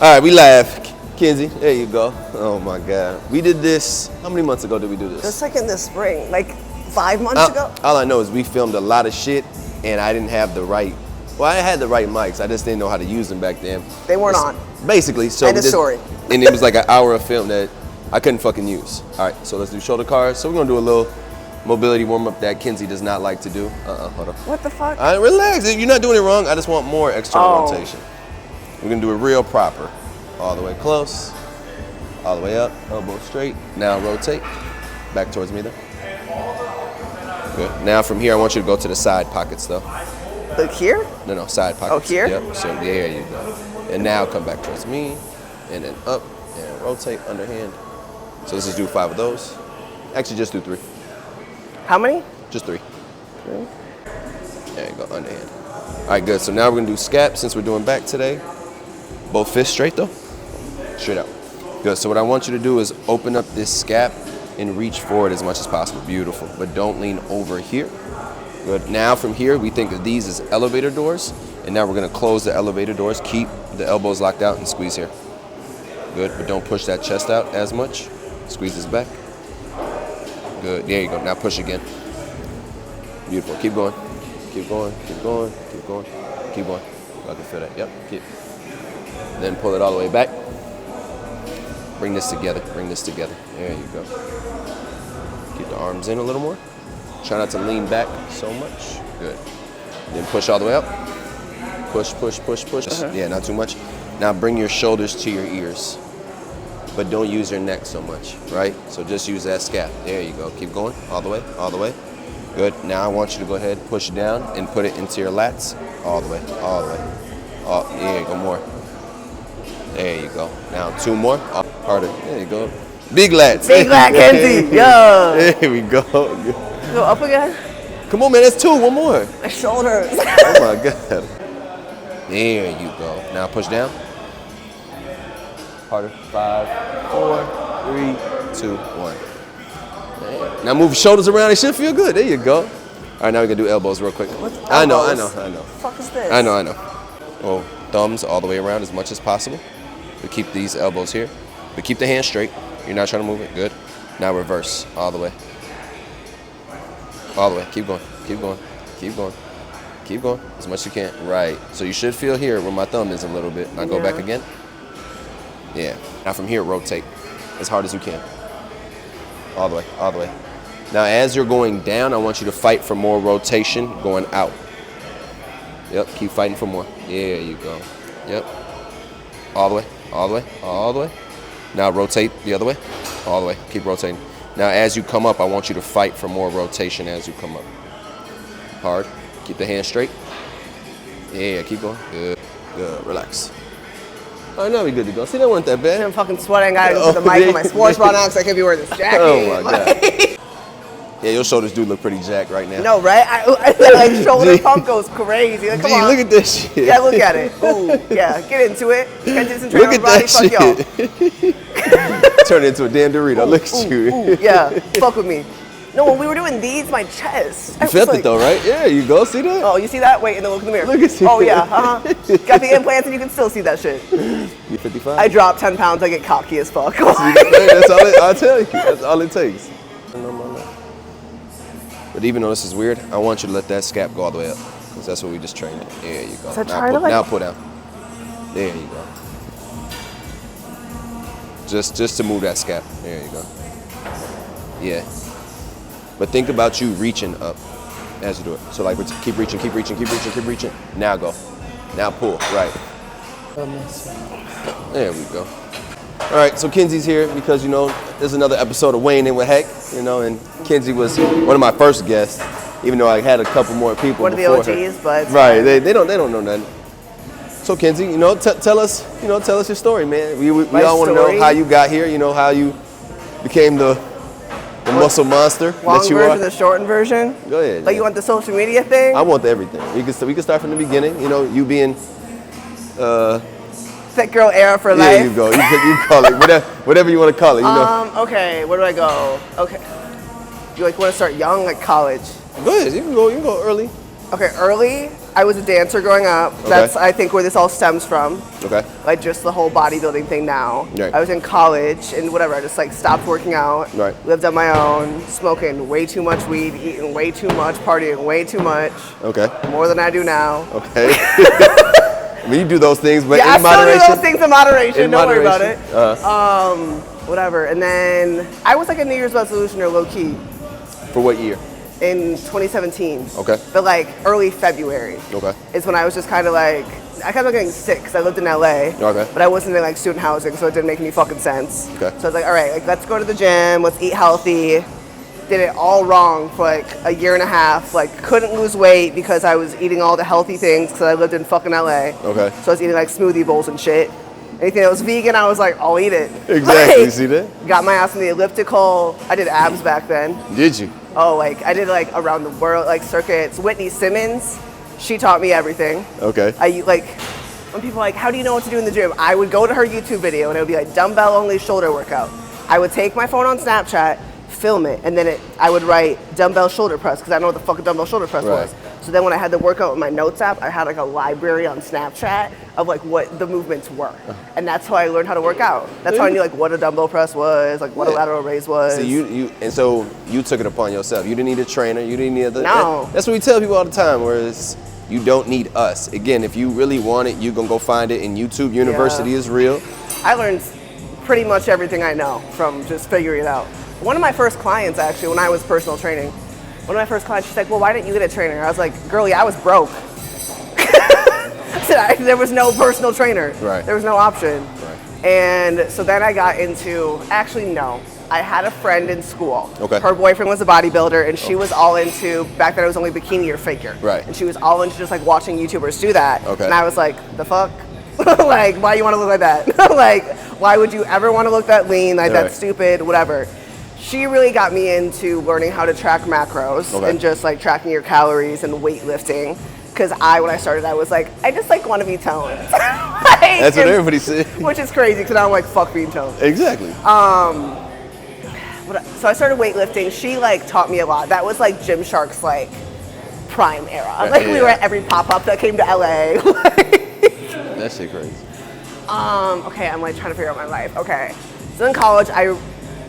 All right, we laugh. Kenzie, there you go. Oh my God. We did this, how many months ago did we do this? Just like in the spring, like 5 months ago. All I know is we filmed a lot of shit and I didn't have the right, well, I had the right mics. I just didn't know how to use them back then. They weren't on. Basically, so. End of story. And it was like an hour of film that I couldn't fucking use. All right, so let's do shoulder cars. So we're gonna do a little mobility warm up that Kenzie does not like to do. Hold on. What the fuck? All right, relax. You're not doing it wrong. I just want more external rotation. We're gonna do it real proper. All the way close, all the way up, elbow straight. Now rotate, back towards me there. Good. Now from here, I want you to go to the side pockets though. Like here? No, side pockets. Oh, here? Yep, so there you go. And now come back towards me, and then up, and rotate, underhand. So let's just do 5 of those. Actually, just do 3. How many? Just 3. Okay. There you go, underhand. All right, good. So now we're gonna do scap since we're doing back today. Both fists straight though. Straight out. Good. So what I want you to do is open up this scap and reach forward as much as possible. Beautiful. But don't lean over here. Good. Now from here, we think of these as elevator doors. And now we're going to close the elevator doors. Keep the elbows locked out and squeeze here. Good. But don't push that chest out as much. Squeeze this back. Good. There you go. Now push again. Beautiful. Keep going. Keep going. Keep going. Keep going. Keep going. I can feel that. Yep. Keep. Then pull it all the way back. Bring this together. Bring this together. There you go. Keep the arms in a little more. Try not to lean back so much. Good. Then push all the way up. Push, push, push, push. Yeah, not too much. Now bring your shoulders to your ears. But don't use your neck so much, right? So just use that scap. There you go. Keep going. All the way. All the way. Good. Now I want you to go ahead, push down, and put it into your lats. All the way. All the way. Oh, there you go. More. There you go. Now 2 more. Harder. There you go. Big lats. Big lat, Kenzie. Yo. There we go. Go up again. Come on, man. That's 2. One more. My shoulders. Oh my God. There you go. Now push down. Harder. 5, 4, 3, 2, 1. There. Now move your shoulders around. It should feel good. There you go. All right, now we're gonna do elbows real quick. I know. What the fuck is this? I know. Well, thumbs all the way around as much as possible. We keep these elbows here. We keep the hand straight. You're not trying to move it. Good. Now reverse all the way. All the way. Keep going. Keep going. Keep going. Keep going as much as you can. Right. So you should feel here where my thumb is a little bit. Now go back again. Yeah. Now from here, rotate as hard as you can. All the way. All the way. Now as you're going down, I want you to fight for more rotation going out. Yep. Keep fighting for more. There you go. Yep. All the way. All the way. All the way. Now rotate the other way. All the way. Keep rotating. Now as you come up, I want you to fight for more rotation as you come up. Hard. Keep the hand straight. Yeah, keep going. Good. Good. Relax. All right, now we're good to go. See, that wasn't that bad. I'm fucking sweating. I got to the mic on my sports bra now because I can't be wearing this jacket. Oh my God. Yeah, your shoulders do look pretty jacked right now. No, right? I like shoulder pump goes crazy. Like, come on. Look at this shit. Yeah, look at it. Ooh, yeah, get into it. Look at that shit. Turn it into a damn Dorito. Look at you. Ooh, yeah, fuck with me. No, when we were doing these, my chest. You felt it though, right? Yeah, you go. See that? Oh, you see that? Wait, and then look in the mirror. Look at you. Oh, yeah, Got the implants and you can still see that shit. You 55? I drop 10 pounds, I get cocky as fuck. That's all I'll tell you. That's all it takes. But even though this is weird, I want you to let that scap go all the way up. Because that's what we just trained at. There you go. So now pull down. There you go. Just to move that scap. There you go. Yeah. But think about you reaching up as you do it. So like keep reaching, keep reaching, keep reaching, keep reaching. Now go. Now pull. Right. There we go. All right, so Kenzie's here because, you know, there's another episode of Weighing In with Heck, you know, and Kenzie was one of my first guests, even though I had a couple more people one before of the OGs, her. But right, they don't know nothing. So Kenzie, you know, tell us your story, man. We all want to know how you got here, you know, how you became the muscle monster long that you version, are. the shortened version. Go ahead. Like, you want the social media thing? I want everything. We can start from the beginning. You know, you being. Thick girl era for life. There you go. You call it whatever you want to call it. You know. Okay. Where do I go? Okay. You want to start young, like college? Go ahead. You can go early. Okay, early. I was a dancer growing up. That's, I think, where this all stems from. Okay. Like, just the whole bodybuilding thing now. Right. I was in college and whatever. I just, like, stopped working out. Right. Lived on my own, smoking way too much weed, eating way too much, partying way too much. Okay. More than I do now. Okay. I mean, you do those things, but Yeah, in moderation. I still do those things in moderation. In Don't worry about moderation. it. Whatever. And then I was like a New Year's resolutioner, low key, For what year? in 2017. Okay. But like early February. Okay. Is when I was just kind of like, I kept on getting sick because I lived in LA. Okay. But I wasn't in like student housing, so it didn't make any fucking sense. Okay. So I was like, all right, like let's go to the gym, let's eat healthy. Did it all wrong for like a year and a half. Like couldn't lose weight because I was eating all the healthy things because I lived in fucking LA. Okay. So I was eating like smoothie bowls and shit. Anything that was vegan, I was like, I'll eat it. Exactly. You Like, see that? got my ass in the elliptical. I did abs back then. Did you? Oh, like I did like around the world, like circuits. Whitney Simmons, she taught me everything. Okay. I like, when people are like, how do you know what to do in the gym? I would go to her YouTube video and it would be like dumbbell only shoulder workout. I would take my phone on Snapchat, film it, and then I would write dumbbell shoulder press because I know what the fuck a dumbbell shoulder press was. So then when I had the workout with my notes app, I had like a library on Snapchat of like what the movements were. And that's how I learned how to work out. That's how I knew like what a dumbbell press was, like what a lateral raise was. So you took it upon yourself. You didn't need a trainer. You didn't need No. That's what we tell people all the time. Whereas you don't need us. Again, if you really want it, you gonna go find it. And YouTube University is real. I learned pretty much everything I know from just figuring it out. One of my first clients, actually, when I was personal training, one of my first clients, she's like, well, why didn't you get a trainer? I was like, girlie, I was broke. I said, there was no personal trainer. Right. There was no option. Right. And so then I got into, actually, no. I had a friend in school. Okay. Her boyfriend was a bodybuilder, and she was all into, back then it was only bikini or figure. Right. And she was all into just like watching YouTubers do that. Okay. And I was like, the fuck? Like, why you want to look like that? Like, why would you ever want to look that lean? Like, that's stupid, whatever. She really got me into learning how to track macros and just like tracking your calories and weightlifting. Because when I started, I was like, I just like want to be toned. Like, That's what everybody said. Which is crazy because I'm like, fuck being toned. Exactly. So I started weightlifting. She like taught me a lot. That was like Gymshark's like prime era. Like we were at every pop-up that came to LA. That shit crazy. Okay, I'm like trying to figure out my life. Okay. So in college,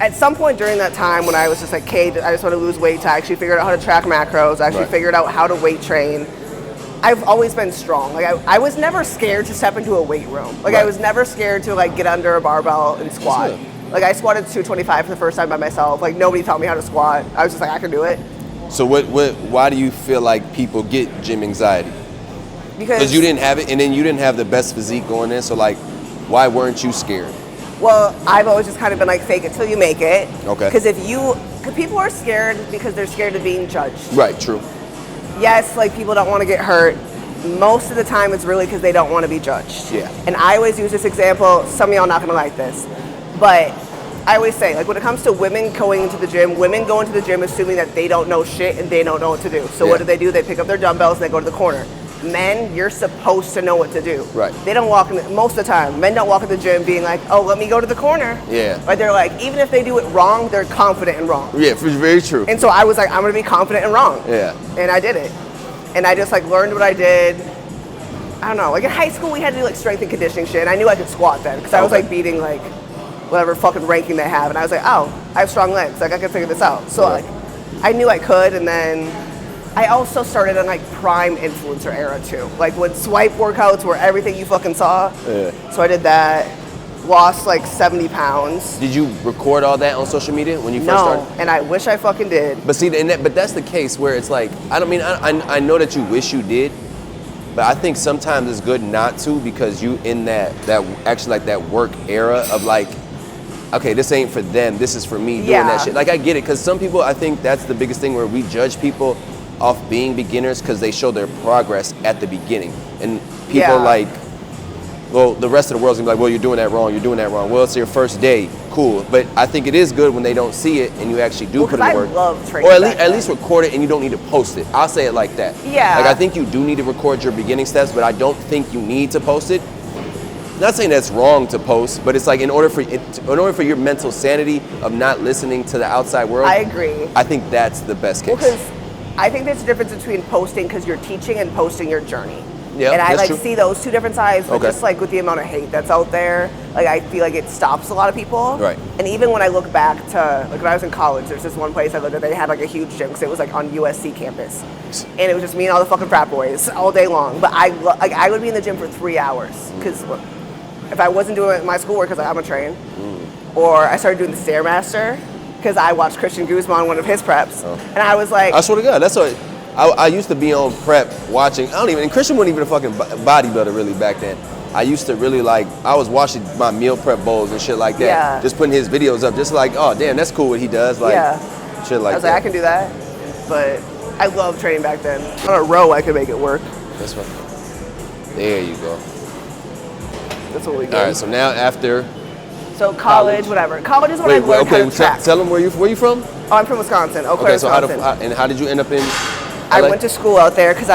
at some point during that time when I was just like, okay, I just want to lose weight, I actually figured out how to track macros. I actually figured out how to weight train. I've always been strong. Like I was never scared to step into a weight room. Like I was never scared to like get under a barbell and squat. Like I squatted 225 for the first time by myself. Like nobody taught me how to squat. I was just like, I can do it. So why do you feel like people get gym anxiety? Because you didn't have it, and then you didn't have the best physique going in. So like, why weren't you scared? Well, I've always just kind of been like, fake it till you make it. Okay. Because people are scared because they're scared of being judged. Right, true. Yes, like people don't want to get hurt. Most of the time it's really because they don't want to be judged. Yeah. And I always use this example, some of y'all not going to like this, but I always say, like when it comes to women going into the gym, women go into the gym assuming that they don't know shit and they don't know what to do. So what do? They pick up their dumbbells and they go to the corner. Men, you're supposed to know what to do. Right. They don't walk in, most of the time, men don't walk in the gym being like, oh, let me go to the corner. Yeah. But they're like, even if they do it wrong, they're confident and wrong. Yeah, very true. And so I was like, I'm gonna be confident and wrong. Yeah. And I did it. And I just like learned what I did. I don't know, like in high school we had to do like strength and conditioning shit, and I knew I could squat then, because I was like beating like whatever fucking ranking they have, and I was like, oh, I have strong legs, like I can figure this out. So like, I knew I could, and then I also started in like prime influencer era too. Like when swipe workouts were everything you fucking saw. Yeah. So I did that, lost like 70 pounds. Did you record all that on social media when you first started? No, and I wish I fucking did. But see, but that's the case where it's like, I know that you wish you did, but I think sometimes it's good not to, because you in that actually like that work era of like, okay, this ain't for them, this is for me doing that shit. Like I get it, because some people, I think that's the biggest thing where we judge people off being beginners because they show their progress at the beginning. And people like, well, the rest of the world's gonna be like, well, you're doing that wrong, you're doing that wrong. Well, it's your first day, cool. But I think it is good when they don't see it and you actually do put in the work. I love training. Or at least record it and you don't need to post it. I'll say it like that. Yeah. Like I think you do need to record your beginning steps, but I don't think you need to post it. Not saying that's wrong to post, but it's like in order for your mental sanity of not listening to the outside world. I agree. I think that's the best case. Because I think there's a difference between posting because you're teaching and posting your journey. Yeah, and I that's like true. see those two different sides, but Okay. just like with the amount of hate that's out there, like I feel like it stops a lot of people. Right. And even when I look back to like when I was in college, there's this one place I looked at. They had like a huge gym because it was like on USC campus, and it was just me and all the fucking frat boys all day long. But I would be in the gym for 3 hours because if I wasn't doing my schoolwork because I'm a train, or I started doing the Stairmaster because I watched Christian Guzman on one of his preps, and I was like, I swear to God, that's what I used to be on prep watching. And Christian wasn't even a fucking bodybuilder really back then. I used to really like, I was watching my meal prep bowls and shit like that. Yeah. Just putting his videos up, just like, oh damn, that's cool what he does. Like, shit like I was that. like, I can do that, but I loved training back then. On a row, I could make it work. That's fine. There you go. That's what we did. All right, so now after. So college, whatever. College is when I learned how to track. Tell them where you from? Oh, I'm from Wisconsin, Eau Claire, Okay, so Wisconsin. how did you end up in? I LA? went to school out there because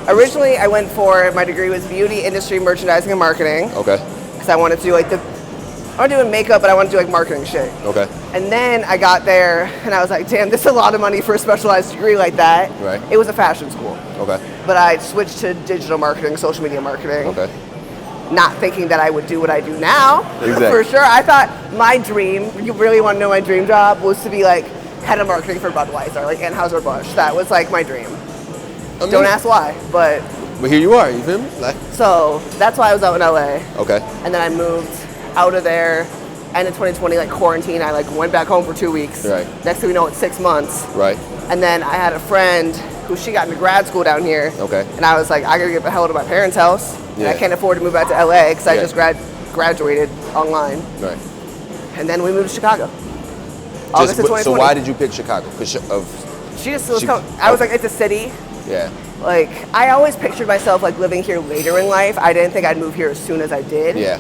originally I went for, my degree was beauty industry merchandising and marketing. Okay. Because I wanted to do like I wanted to do makeup, but I wanted to do like marketing shit. Okay. And then I got there and I was like, damn, this is a lot of money for a specialized degree like that. Right. It was a fashion school. Okay. But I switched to digital marketing, social media marketing. Okay. Not thinking that I would do what I do now. Exactly. For sure. I thought my dream, you really want to know my dream job, was to be like head of marketing for Budweiser, like Anheuser-Busch. That was like my dream. Don't ask why, but here you are, you feel me? Like, so that's why I was out in LA. okay. And then I moved out of there, end of 2020, like quarantine. I like went back home for 2 weeks. Right. Next thing we know, it's 6 months. Right. And then I had a friend who she got into grad school down here. Okay. And I was like, I gotta get the hell out of my parents' house. And I Yeah. can't afford to move back to LA because I Yeah. just graduated online. Right. And then we moved to Chicago. August of 2020. So why did you pick Chicago? Because of She just was I was like, it's a city. yeah. Like, I always pictured myself like living here later in life. I didn't think I'd move here as soon as I did. Yeah.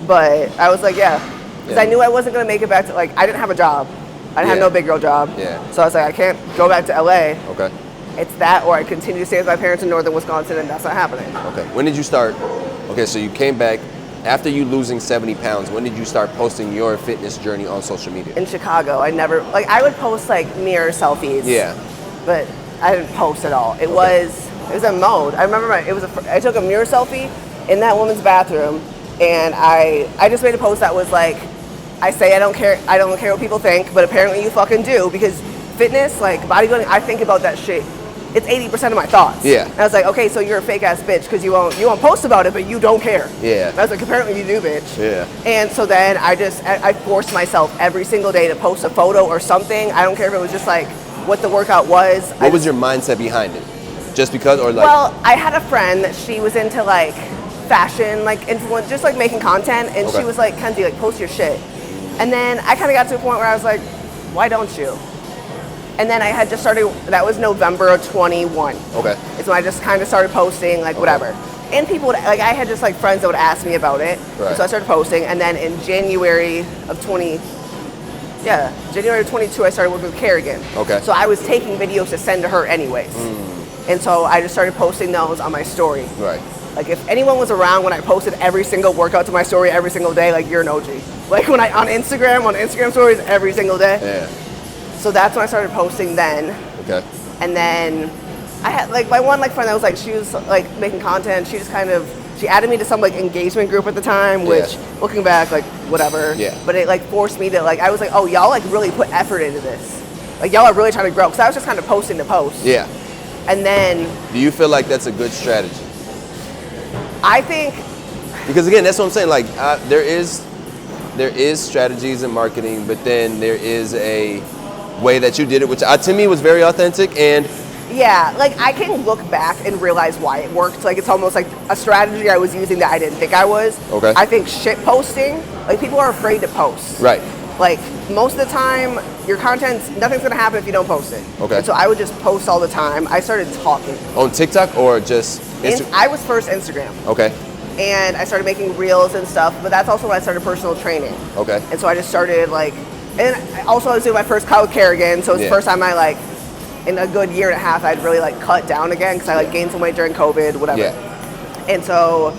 But I was like, yeah. Because Yeah. I knew I wasn't going to make it back to, like, I didn't have a job. I didn't have Yeah. no big girl job. Yeah. So I was like, I can't go back to LA. Okay. It's that, or I continue to stay with my parents in northern Wisconsin, and that's not happening. Okay. When did you start? Okay, so you came back after you losing 70 pounds. When did you start posting your fitness journey on social media? In Chicago, I never, like, I would post, like, mirror selfies. Yeah. But I didn't post at all. It was a mode. I remember I took a mirror selfie in that woman's bathroom, and I just made a post that was like, I say I don't care what people think, but apparently you fucking do, because fitness, like bodybuilding, I think about that shit. It's 80% of my thoughts. Yeah. And I was like, okay, so you're a fake ass bitch because you won't post about it, but you don't care. Yeah. And I was like, apparently you do, bitch. Yeah. And so then I forced myself every single day to post a photo or something. I don't care if it was just like what the workout was. What was your mindset behind it? Just because, or like? Well, I had a friend that she was into like fashion, like influence, just like making content, and Okay. she was like, Kenzie, like post your shit. And then I kind of got to a point where I was like, why don't you? And then I had just started, that was November of 21. Okay. It's when I just kind of stared posting, like whatever. And people would, like I had just like friends that would ask me about it. Right. So I started posting, and then in January of 22, I started working with Kerrigan. Okay. So I was taking videos to send to her anyways. And so I just started posting those on my story. Right. Like if anyone was around when I posted every single workout to my story every single day, like you're an OG. Like when on Instagram stories every single day. Yeah. So that's when I started posting then. Okay. And then I had like my one like friend that was like, she was like making content. She just she added me to some like engagement group at the time, which looking back, like whatever. Yeah. But it like forced me to like, I was like, oh, y'all like really put effort into this. Like y'all are really trying to grow. Cause I was just kind of posting to post. Yeah. And then Do you feel like that's a good strategy? I think, Because again, that's what I'm saying. Like there is strategies in marketing, but then there is a way that you did it, which to me was very authentic. And yeah, like I can look back and realize why it worked. Like it's almost like a strategy I was using that I didn't think I was. Okay. I think shit posting, like people are afraid to post. right. Like most of the time, your nothing's gonna happen if you don't post it. Okay. And so I would just post all the time. I started talking. On TikTok or just I was first Instagram, Okay. and I started making reels and stuff. But that's also when I started personal training. Okay. And so I just started like, and also I was doing my first cut with Kerrigan. So it's the first time I like, in a good year and a half, I'd really like cut down again because I like gained some weight during COVID, whatever. Yeah. And so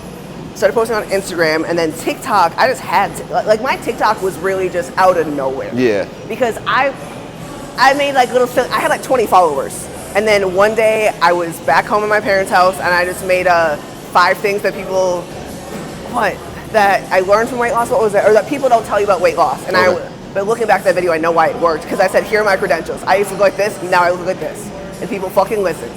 started posting on Instagram, and then TikTok. I just had to, like my TikTok was really just out of nowhere. Yeah. Because I made like little, I had like 20 followers, And then one day I was back home at my parents' house and I just made 5 things that people, that I learned from weight loss. What was it? Or that people don't tell you about weight loss. And but looking back at that video, I know why it worked. Because I said, here are my credentials. I used to look like this, now I look like this. And people fucking listened.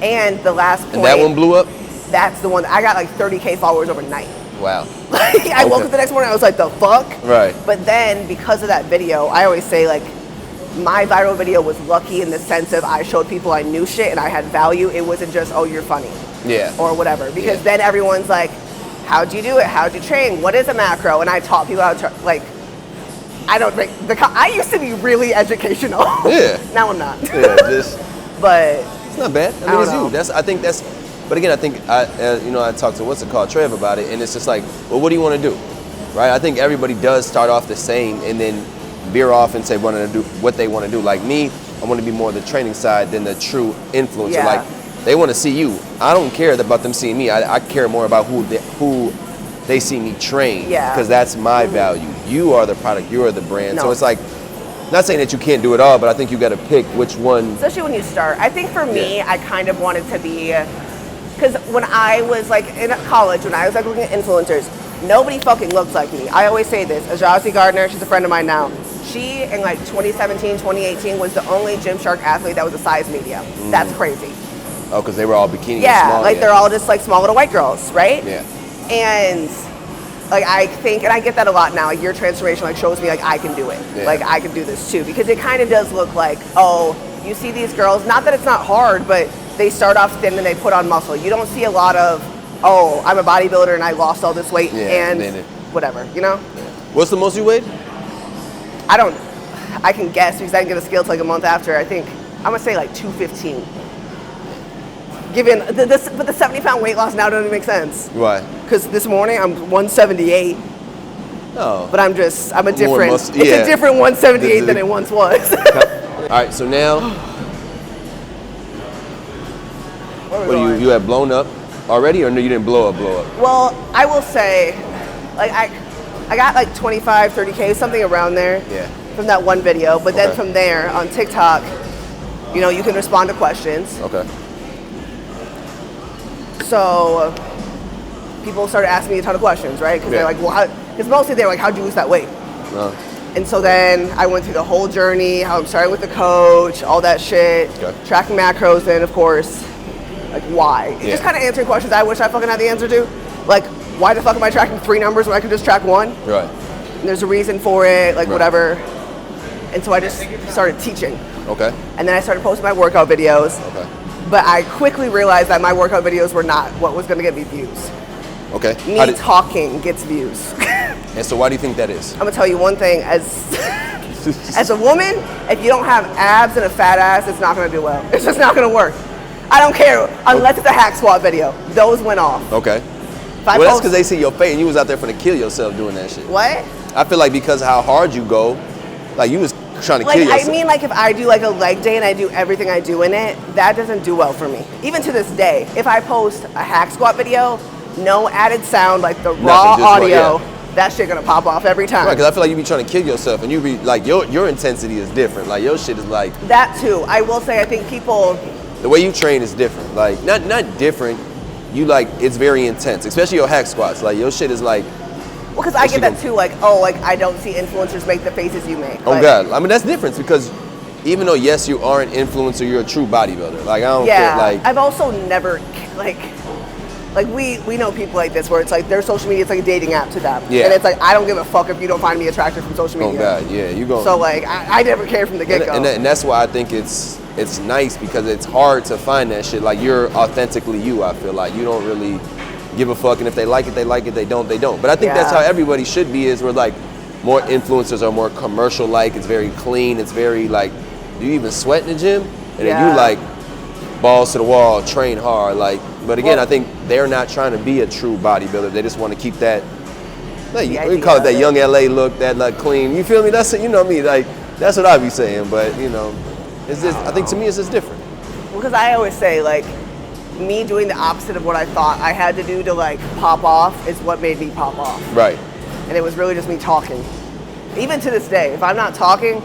And the last point. And that one blew up? That's the one. I got like 30K followers overnight. Wow. Like, I woke up the next morning, I was like, the fuck? Right. But then, because of that video, I always say, like, my viral video was lucky in the sense of I showed people I knew shit and I had value. It wasn't just, oh, you're funny. Yeah. Or whatever. Because then everyone's like, how'd you do it? How'd you train? What is a macro? And I taught people how to, like, I don't think, I used to be really educational. Yeah. Now I'm not. Yeah, just. But. It's not bad. I mean, it's you. I think that's. But again, I think I talked to Trev about it, and it's just like, well, what do you want to do, right? I think everybody does start off the same, and then veer off and say what they want to do. Like me, I want to be more the training side than the true influencer. Yeah. Like they want to see you. I don't care about them seeing me. I care more about who they see me train. Yeah. Because that's my value. You are the product. You are the brand. No. So it's like. Not saying that you can't do it all, but I think you got to pick which one. Especially when you start. I think for me, I kind of wanted to be, because when I was like in college, when I was like looking at influencers, nobody fucking looks like me. I always say this. Ajazi Gardner, she's a friend of mine now. She, in like 2017, 2018, was the only Gymshark athlete that was a size medium. That's crazy. Oh, because they were all bikini. Yeah, and small, like they're all just like small little white girls, right? Yeah. And like I think, and I get that a lot now, like your transformation like shows me like I can do it. Yeah. Like I can do this too. Because it kind of does look like, oh, you see these girls, not that it's not hard, but they start off thin and they put on muscle. You don't see a lot of, oh, I'm a bodybuilder and I lost all this weight and whatever, you know? Yeah. What's the most you weighed? I can guess because I didn't get a scale till like a month after. I think, I'm gonna say like 215. Given but the 70-pound weight loss now doesn't make sense. Why? Because this morning I'm 178. Oh. But I'm a different. It's yeah. a different 178 than it once was. All right, so now, what you have blown up already, or no, you didn't blow up? Well, I will say, like I got like 25, 30K, something around there. Yeah. From that one video, but then from there on TikTok, you know, you can respond to questions. Okay. So people started asking me a ton of questions, right? Because they're like, well, because mostly they're like, how'd you lose that weight? And so then I went through the whole journey, how I'm starting with the coach, all that shit, tracking macros, and of course, like why? Just kind of answering questions I wish I fucking had the answer to. Like, why the fuck am I tracking 3 numbers when I could just track 1? Right. And there's a reason for it, like whatever. And so I just started teaching. Okay. And then I started posting my workout videos. Okay. But I quickly realized that my workout videos were not what was going to get me views. Okay. Me talking gets views. And so why do you think that is? I'm going to tell you one thing. As a woman, if you don't have abs and a fat ass, it's not going to do well. It's just not going to work. I don't care unless it's a hack squat video. Those went off. Okay. Well, that's because they see your face and you was out there for to kill yourself doing that shit. What? I feel like because how hard you go, like you was trying to kill yourself. I mean, like if I do like a leg day and I do everything I do in it, that doesn't do well for me. Even to this day, if I post a hack squat video, no added sound, like the raw audio, that shit gonna pop off every time. Right, because I feel like you be trying to kill yourself and you be like, your intensity is different. Like your shit is like. That too. I will say, I think people. The way you train is different. Like, not different. You like, it's very intense, especially your hack squats. Like your shit is like. Well, because I get that too, like, oh, like I don't see influencers make the faces you make. Oh God, I mean that's different because even though yes you are an influencer, you're a true bodybuilder. Like I don't feel like. I've also never like we know people like this where it's like their social media is like a dating app to them. Yeah. And it's like I don't give a fuck if you don't find me attractive from social media. Oh God, yeah, you go. So like I never cared from the get go. And that's why I think it's nice because it's hard to find that shit. Like you're authentically you. I feel like you don't really give a fuck, and if they like it, they like it. They don't, they don't. But I think that's how everybody should be. Is we're like more influencers are more commercial like. It's very clean. It's very like, do you even sweat in the gym? And then you like balls to the wall, train hard. Like, but again, I think they're not trying to be a true bodybuilder. They just want to keep that. Like, we call it that young LA look, that like clean. You feel me? That's you know me. Like that's what I be saying. But you know, it's just I think to me it's just different. Well, because I always say like. Me doing the opposite of what I thought I had to do to like pop off is what made me pop off. Right. And it was really just me talking. Even to this day, if I'm not talking,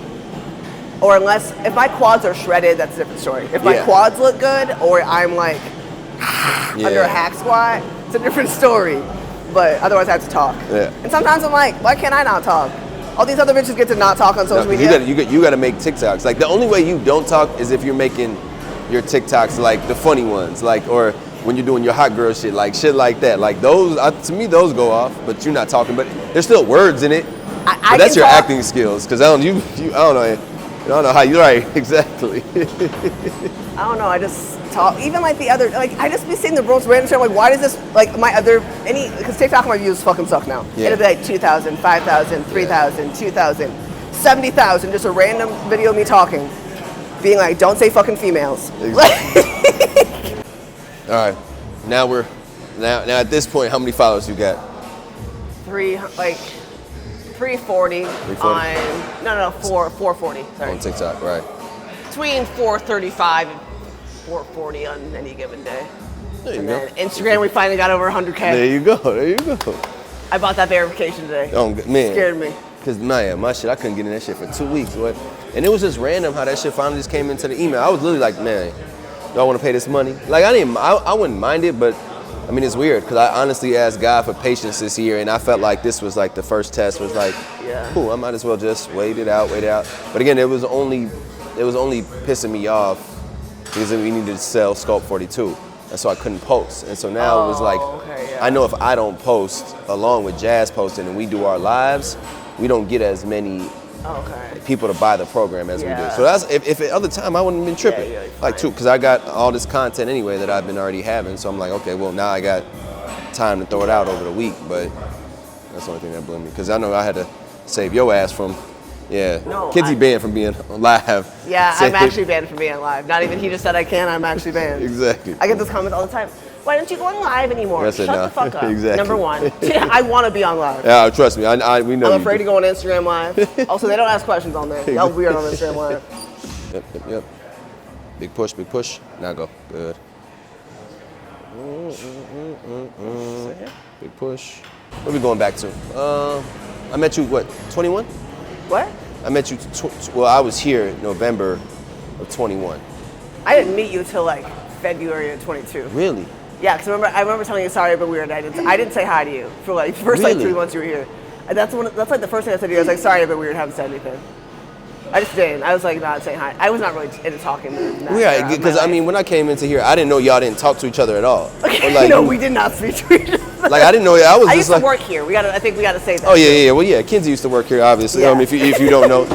Or unless, if my quads are shredded, that's a different story. If my quads look good, or I'm like under a hack squat, it's a different story. But otherwise I have to talk. Yeah. And sometimes I'm like, why can't I not talk? All these other bitches get to not talk on social media. You got to make TikToks. Like the only way you don't talk is if you're making your TikToks like the funny ones, like, or when you're doing your hot girl shit like that. Like those, to me, those go off. But you're not talking. But there's still words in it. But that's your acting skills. Because I don't know how you right exactly. I don't know. I just talk. Even like the other, like I just be seeing the most random shit. I'm like, why does this like my other because TikTok my views fucking suck now. Yeah. It'll be like 2,000, 5,000, 3,000, 2,000, 70,000. Just a random video of me talking, being like, don't say fucking females. Exactly. All right, now at this point, how many followers you got? 340 on 440. Sorry. On TikTok, right? Between 435 and 440 on any given day. There you go. Instagram, we finally got over 100K. There you go. I bought that verification today. Oh man, scared me. Cause my shit, I couldn't get in that shit for 2 weeks. What? And it was just random how that shit finally just came into the email. I was literally like, man, y'all want to pay this money? Like I wouldn't mind it, but I mean it's weird because I honestly asked God for patience this year, and I felt like this was like the first test was like, cool, I might as well just wait it out. But again, it was only pissing me off because we needed to sell Sculpt 42, and so I couldn't post. And so now it was like, I know if I don't post along with Jazz posting and we do our lives, we don't get as many people to buy the program as we do. So that's if at other time I wouldn't have been tripping. Like too, because I got all this content anyway that I've been already having. So I'm like, okay, well now I got time to throw it out over the week. But that's the only thing that blew me because I know I had to save your ass from. Kenzie banned from being live. Yeah, I'm actually banned from being live. Not even he just said I can, I'm actually banned. Exactly. I get this comment all the time. Why don't you go on live anymore? Shut the fuck up. Exactly. Number one. I want to be on live. Yeah, trust me. We know. I'm afraid to go on Instagram live. Also, they don't ask questions on there. Y'all weird on Instagram live. Yep. Big push. Now go. Good. Big push. What are we going back to? I met you, 21? What? I met you, I was here in November of 21. I didn't meet you till like February of 22. Really? Yeah, because I remember telling you sorry but weird. I didn't say hi to you for like the first like 3 months you were here. And that's like the first thing I said to you. I was like, sorry but weird, haven't said anything. I just didn't. I was like not saying hi. I was not really into talking. Yeah, because I mean when I came into here, I didn't know y'all didn't talk to each other at all. Okay, like, no, we did not speak to each other. Like I didn't know. I was. I just used to work here. I think we got to say that. Oh yeah. Well, yeah. Kenzie used to work here, obviously. Yeah. If you don't know,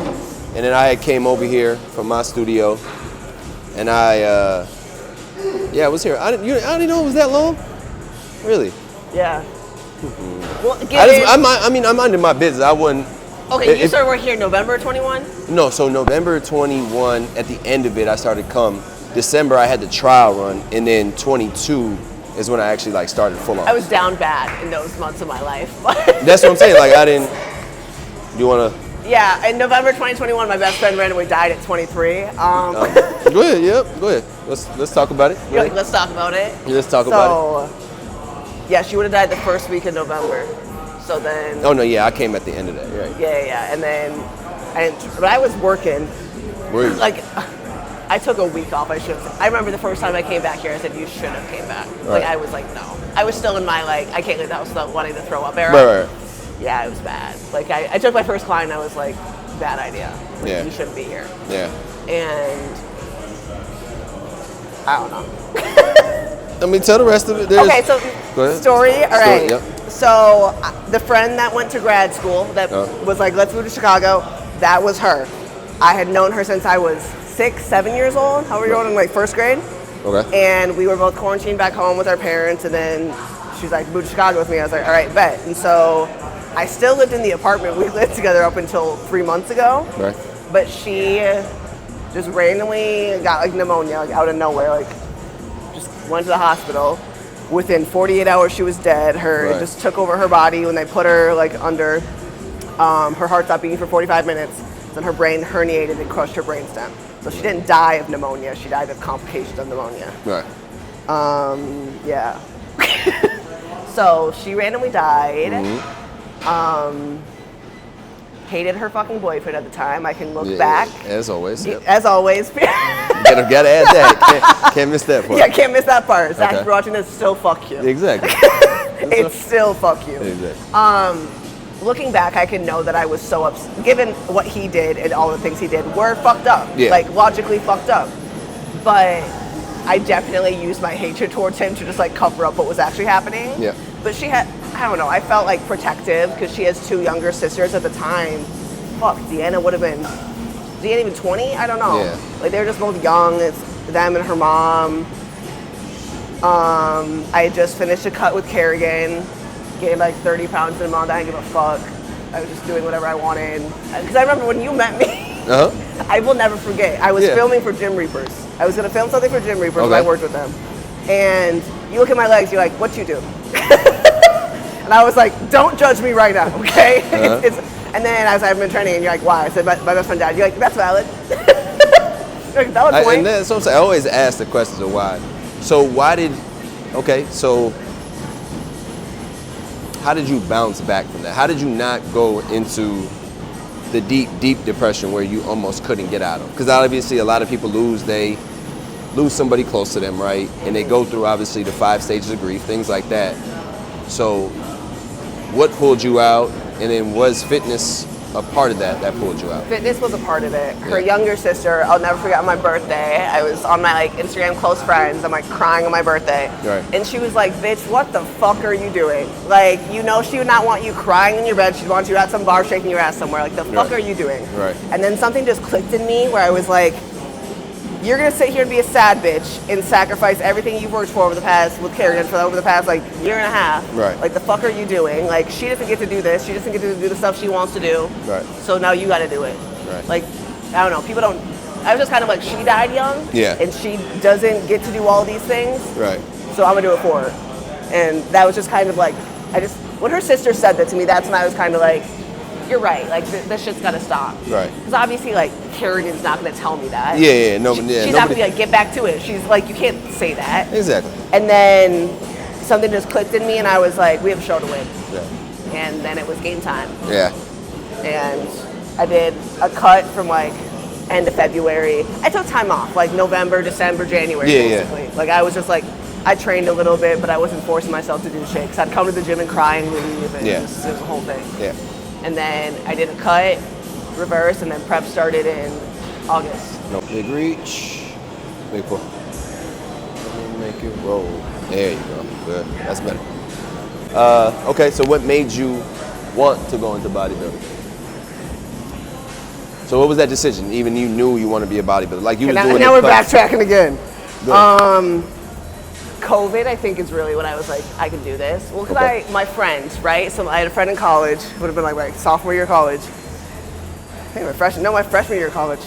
and then I came over here from my studio, and I was here. I didn't know it was that long. Really? Yeah. Mm-hmm. Well, I'm minding my business. I wouldn't. Okay, you started working here November 21? No, so November 21. At the end of it, I started come. December, I had the trial run, and then 22. Is when I actually like started full on. I was down bad in those months of my life. That's what I'm saying. Like I didn't. You wanna? Yeah, in November 2021, my best friend randomly died at 23. Go ahead. Yep. Go ahead. Let's talk about it. Like, let's talk about it. Yeah, let's talk about it. Yeah, she would have died the first week of November. So then. Oh no, yeah, I came at the end of that. Right. Yeah, and then but I was working. Were you? Like. I took a week off. I remember the first time I came back here, I said, you should have came back. Right. Like, I was like, no. I was still in my, like, I can't leave the house without wanting to throw up era. Right. Yeah, it was bad. Like, I took my first client, and I was like, bad idea. Like, Yeah. You shouldn't be here. Yeah. And I don't know. Let me tell the rest of it. Okay, so story. All right. Yep. So the friend that went to grad school that was like, let's move to Chicago, that was her. I had known her since I was 6, 7 years old, however old, in like first grade. Okay. And we were both quarantined back home with our parents, and then she's like, move to Chicago with me. I was like, all right, bet. And so I still lived in the apartment we lived together up until 3 months ago. Right. But she just randomly got like pneumonia, like out of nowhere, like just went to the hospital. Within 48 hours, she was dead. It just took over her body when they put her like under. Her heart stopped beating for 45 minutes. Then her brain herniated and crushed her brainstem. So she didn't die of pneumonia. She died of complications of pneumonia. Right. Yeah. So she randomly died. Mm-hmm. Hated her fucking boyfriend at the time. I can look back. As always. Yep. As always. Gotta add that. Can't miss that part. Yeah, can't miss that part. Zach, Okay. if you're watching this, still fuck you. Exactly. It's still fuck you. Exactly. Looking back, I can know that I was so upset. Given what he did and all the things he did were fucked up. Yeah. Like, logically fucked up. But I definitely used my hatred towards him to just, like, cover up what was actually happening. Yeah. But she had, I don't know, I felt, like, protective because she has 2 younger sisters at the time. Fuck, Deanna would have been, Deanna even 20? I don't know. Yeah. Like, they were just both young. It's them and her mom. I had just finished a cut with Kerrigan. Gained like 30 pounds in a month. I didn't give a fuck. I was just doing whatever I wanted. Because I remember when you met me, I will never forget. I was filming for Gym Reapers. I was going to film something for Gym Reapers, and I worked with them. And you look at my legs, you're like, what you do? And I was like, don't judge me right now, okay? And then as I've been training, and you're like, why? I said, my best friend died. You're like, that's valid. You're like, valid point. And that's what I'm saying. I always ask the questions of why. So why did, so how did you bounce back from that? How did you not go into the deep, deep depression where you almost couldn't get out of? Because obviously a lot of people lose somebody close to them, right? And they go through obviously the 5 stages of grief, things like that. So what pulled you out? And then was fitness a part of that pulled you out? Fitness was a part of it. Her younger sister, I'll never forget on my birthday, I was on my like Instagram close friends, I'm like crying on my birthday. Right. And she was like, bitch, what the fuck are you doing? Like, you know she would not want you crying in your bed, she'd want you at some bar shaking your ass somewhere. Like, the fuck are you doing? Right. And then something just clicked in me where I was like, you're gonna sit here and be a sad bitch and sacrifice everything you've worked for over the past, with Kerrigan, for over the past like year and a half. Right. Like, the fuck are you doing? Like, she doesn't get to do this, she doesn't get to do the stuff she wants to do. Right. So now you gotta do it. Right. Like, I don't know, people don't, I was just kind of like, she died young. Yeah. And she doesn't get to do all these things. Right. So I'm gonna do it for her. And that was just kind of like, when her sister said that to me, that's when I was kind of like, you're right, like this shit's gotta stop. Right. Because obviously, like, Kerrigan's not gonna tell me that. Yeah, She's not gonna be like, get back to it. She's like, you can't say that. Exactly. And then something just clicked in me, and I was like, we have a show to win. Yeah. And then it was game time. Yeah. And I did a cut from like end of February. I took time off, like November, December, January, basically. Like, I was just like, I trained a little bit, but I wasn't forcing myself to do shit. Because I'd come to the gym and cry and leave, and it was a whole thing. Yeah. And then I did a cut, reverse, and then prep started in August. No, big reach, big pull. Make it roll. There you go. Good. That's better. Okay, so what made you want to go into bodybuilding? So what was that decision? Even you knew you want to be a bodybuilder, like you were doing. Now we're backtracking again. COVID, I think, is really when I was like, I can do this. Well, because my friends, right? So I had a friend in college, would have been like my sophomore year of college. I think my freshman year of college.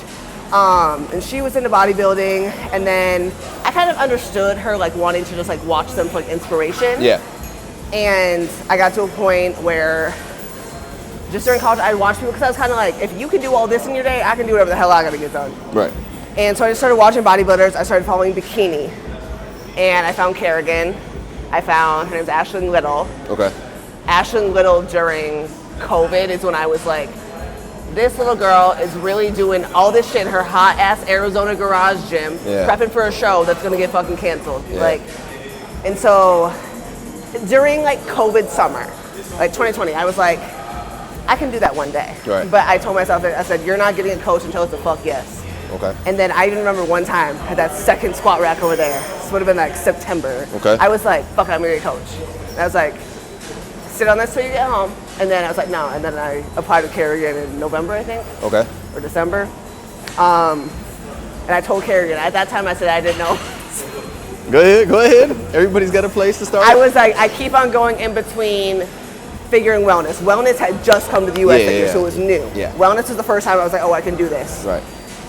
And she was into bodybuilding, and then I kind of understood her like wanting to just like watch them for like inspiration. Yeah. And I got to a point where just during college, I watched people because I was kind of like, if you can do all this in your day, I can do whatever the hell I gotta get done. Right. And so I just started watching bodybuilders. I started following Bikini. And I found Kerrigan. I found, her name's Ashlyn Little. Okay. Ashlyn Little during COVID is when I was like, this little girl is really doing all this shit in her hot ass Arizona garage gym, prepping for a show that's gonna get fucking canceled. Yeah. Like, and so during like COVID summer, like 2020, I was like, I can do that one day. Right. But I told myself, I said, you're not getting a coach until it's a fuck yes. Okay. And then I even remember one time, I had that second squat rack over there. This would have been like September. Okay. I was like, fuck it, I'm gonna get a coach. And I was like, sit on this till you get home. And then I was like, no. And then I applied to Kerrigan in November, I think. Okay. Or December. And I told Kerrigan, at that time I said I didn't know. Go ahead. Everybody's got a place to start. I was like, I keep on going in between figuring wellness. Wellness had just come to the US that year, so it was new. Yeah. Wellness was the first time I was like, oh, I can do this. Right.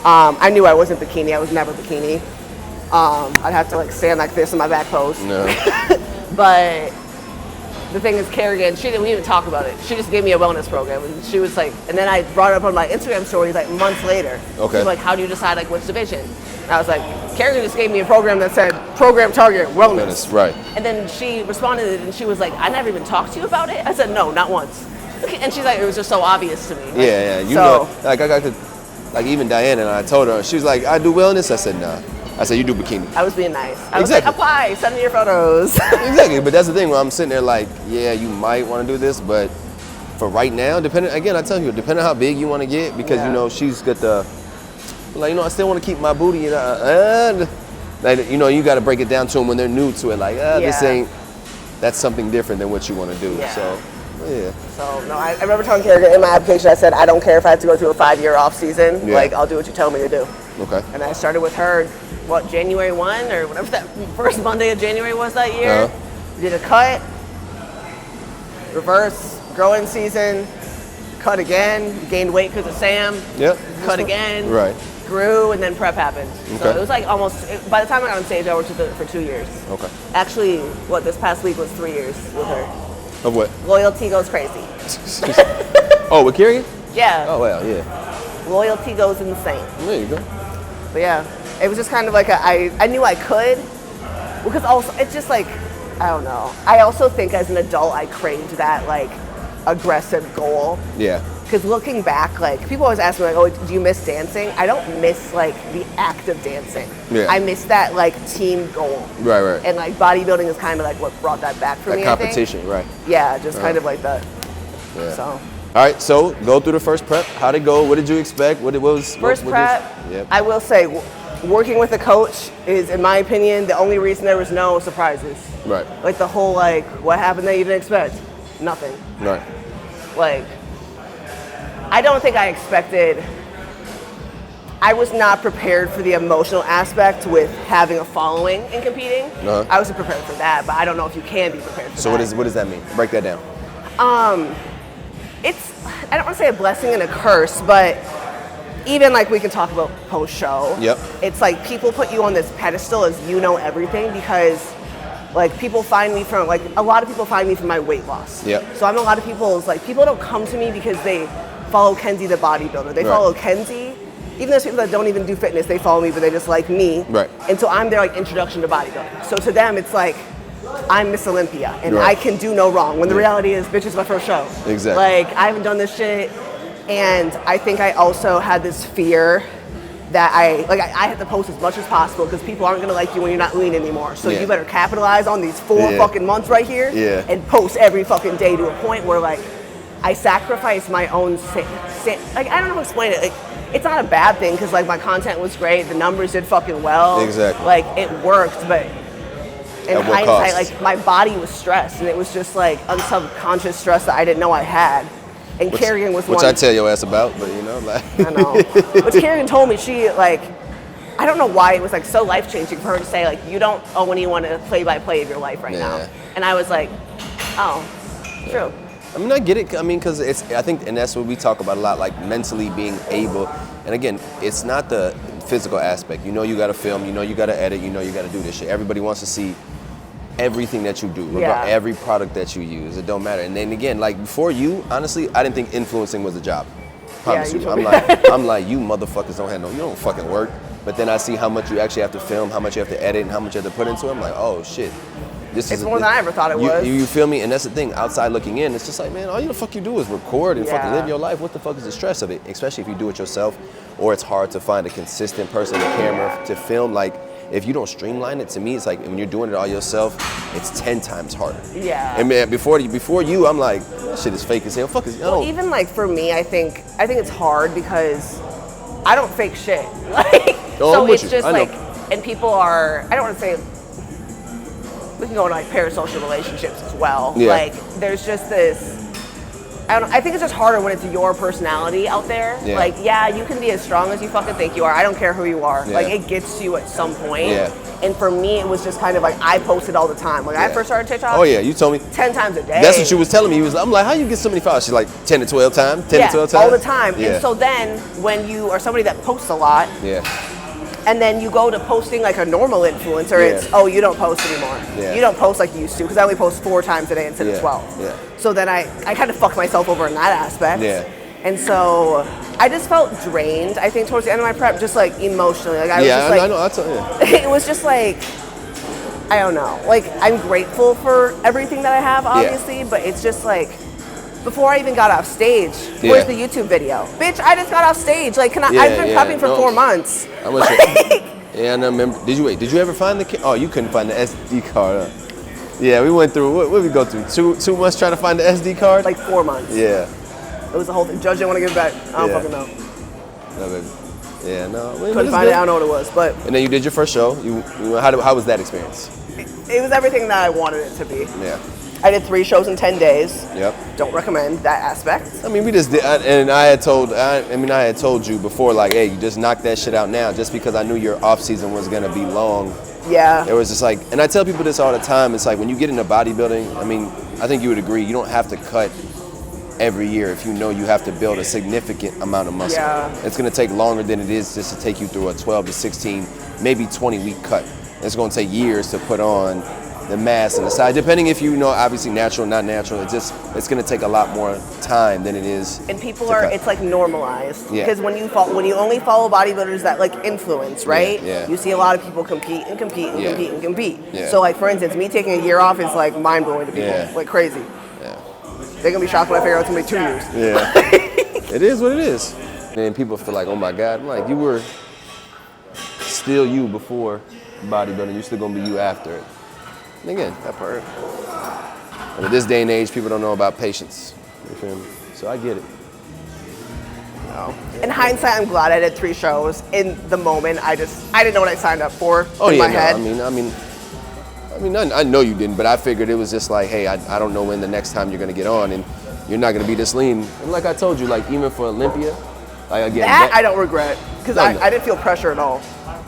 I knew I wasn't bikini. I was never bikini. I'd have to like stand like this in my back pose. No. But the thing is, Kerrigan, we didn't even talk about it. She just gave me a wellness program, and she was like, and then I brought it up on my Instagram stories like months later. Okay. She's like, how do you decide like which division? And I was like, Kerrigan just gave me a program that said program target wellness. Right. And then she responded and she was like, I never even talked to you about it. I said, no, not once. And she's like, it was just so obvious to me. Like, Yeah, you know, like I got to, like even Diana and I told her, she was like, I do wellness. I said, nah. I said, you do bikini. I was being nice. I was like, apply, send me your photos. Exactly, but that's the thing where I'm sitting there like, yeah, you might want to do this, but for right now, again, I tell you, depending on how big you want to get, because you know, she's got the, like, you know, I still want to keep my booty, you know, like, you know, you got to break it down to them when they're new to it, like, this ain't, that's something different than what you want to do, so. Yeah. So, no, I remember telling Kerrigan in my application, I said, I don't care if I have to go through a 5-year off season. Like, I'll do what you tell me to do. Okay. And I started with her, what, January 1 or whatever that first Monday of January was that year. Did a cut, reverse, growing season, cut again, gained weight because of Sam. Yep. Cut again. Right. Grew, and then prep happened. Okay. So it was like almost, by the time I got on stage, I worked with her for 2 years. Okay. Actually, this past week was 3 years with her. Of what? Loyalty goes crazy. Oh, with Kerrigan? Yeah. Oh, well, yeah. Loyalty goes insane. There you go. But yeah, it was just kind of like I knew I could, because also it's just like, I don't know. I also think as an adult I craved that like aggressive goal. Yeah. Because looking back, like people always ask me like, oh, do you miss dancing? I don't miss like the act of dancing. Yeah. I miss that like team goal. Right, right. And like bodybuilding is kind of like what brought that back for That me. competition, I think. right? Yeah, just kind of like that. Yeah. So. All right, so go through the first prep. How'd it go? What did you expect? What was first prep? I will say, working with a coach is, in my opinion, the only reason there was no surprises. Right. Like the whole like, what happened that you didn't expect? Nothing. Right. Like, I don't think I expected. I was not prepared for the emotional aspect with having a following and competing. I wasn't prepared for that, but I don't know if you can be prepared for that. So what does that mean? Break that down. It's, I don't want to say a blessing and a curse, but even like we can talk about post-show. Yep. It's like people put you on this pedestal as you know everything, because like people find me from, like a lot of people find me from my weight loss. Yep. So I'm a lot of people's, like people don't come to me because they follow Kenzie the bodybuilder. They follow Kenzie. Even those people that don't even do fitness, they follow me, but they just like me. Right. And so I'm their like introduction to bodybuilding. So to them, it's like, I'm Miss Olympia, and I can do no wrong. When the reality is, bitch, it's my first show. Exactly. Like, I haven't done this shit, and I think I also had this fear that I had to post as much as possible, because people aren't gonna like you when you're not lean anymore. So you better capitalize on these 4 fucking months right here, and post every fucking day to a point where like, I sacrificed my own, like, I don't know how to explain it. Like, it's not a bad thing, because like my content was great, the numbers did fucking well. Exactly. Like, it worked, but in hindsight, like my body was stressed, and it was just like unsubconscious stress that I didn't know I had. And Kerrigan was one. Which I tell your ass about, but you know, like. I know. But Kerrigan told me, she like, I don't know why it was like so life changing for her to say like, you don't owe anyone a play-by-play of your life right now. And I was like, oh, true. I mean, I get it. I mean, because I think, and that's what we talk about a lot, like mentally being able. And again, it's not the physical aspect. You know, you got to film. You know, you got to edit. You know, you got to do this shit. Everybody wants to see everything that you do, every product that you use. It don't matter. And then again, like before you, honestly, I didn't think influencing was a job. Promise you. I'm like, you motherfuckers don't have you don't fucking work. But then I see how much you actually have to film, how much you have to edit, and how much you have to put into it. I'm like, oh shit. It's more than I ever thought it was. You feel me? And that's the thing, outside looking in, it's just like, man, all you the fuck you do is record and fucking live your life. What the fuck is the stress of it? Especially if you do it yourself, or it's hard to find a consistent person, a camera to film. Like, if you don't streamline it, to me, it's like when you're doing it all yourself, it's 10 times harder. Yeah. And man, before you, I'm like, that shit is fake as hell. Fuck is, well, even like for me, I think it's hard because I don't fake shit. Like, so it's just like, and people are, I don't want to say, we can go into like parasocial relationships as well. Yeah. Like, there's just this, I think it's just harder when it's your personality out there. Yeah. Like, yeah, you can be as strong as you fucking think you are. I don't care who you are. Yeah. Like, it gets to you at some point. Yeah. And for me, it was just kind of like, I posted all the time. Like, I first started TikTok. Oh yeah, you told me 10 times a day. That's what you was telling me. I'm like, how you get so many followers? She's like 10 to 12 times, 10 to 12 times. All the time. Yeah. And so then when you are somebody that posts a lot, and then you go to posting like a normal influencer, it's, oh, you don't post anymore. You don't post like you used to, because I only post 4 times a day instead of 12. So then I kind of fucked myself over in that aspect. And so I just felt drained, I think, towards the end of my prep, just like emotionally. Like I was just like, I know. It was just like, I don't know. Like, I'm grateful for everything that I have, obviously, but it's just like, before I even got off stage, where's the YouTube video? Bitch, I just got off stage. Like, I've been prepping for 4 months. I want you. Yeah, I remember. Did you ever find the? Oh, you couldn't find the SD card. Huh? Yeah, we went through. What did we go through? 2 months trying to find the SD card. Like 4 months. Yeah. It was the whole thing. Judge didn't want to give it back. I don't fucking know. No, baby. Yeah, no. Couldn't find it. I don't know what it was, but. And then you did your first show. How was that experience? It was everything that I wanted it to be. Yeah. I did 3 shows in 10 days. Yep. Don't recommend that aspect. I mean, we just did, and I had told you before, like, hey, you just knock that shit out now, just because I knew your off season was gonna be long. Yeah. It was just like, and I tell people this all the time. It's like when you get into bodybuilding. I mean, I think you would agree. You don't have to cut every year if you know you have to build a significant amount of muscle. Yeah. It's gonna take longer than it is just to take you through a 12 to 16, maybe 20-week cut. It's gonna take years to put on the mass and the size, depending if you know, obviously natural, not natural. It's gonna take a lot more time than it is. And people are, it's like normalized. Yeah. Because when you only follow bodybuilders that like influence, right? Yeah. You see a lot of people compete and compete and compete and compete. Yeah. So like, for instance, me taking a year off is like mind blowing to people, like crazy. Yeah. They're gonna be shocked when I figure out it's gonna be 2 years. Yeah. It is what it is. And then people feel like, oh my God, I'm like, you were still you before bodybuilding, you're still gonna be you after it. And again, that part. And at this day and age, people don't know about patience. You feel me? So I get it. No. In hindsight, I'm glad I did 3 shows. In the moment, I didn't know what I signed up for in my head. I know you didn't, but I figured it was just like, hey, I don't know when the next time you're gonna get on, and you're not gonna be this lean. And like I told you, like even for Olympia, like again. That I don't regret, because I didn't feel pressure at all.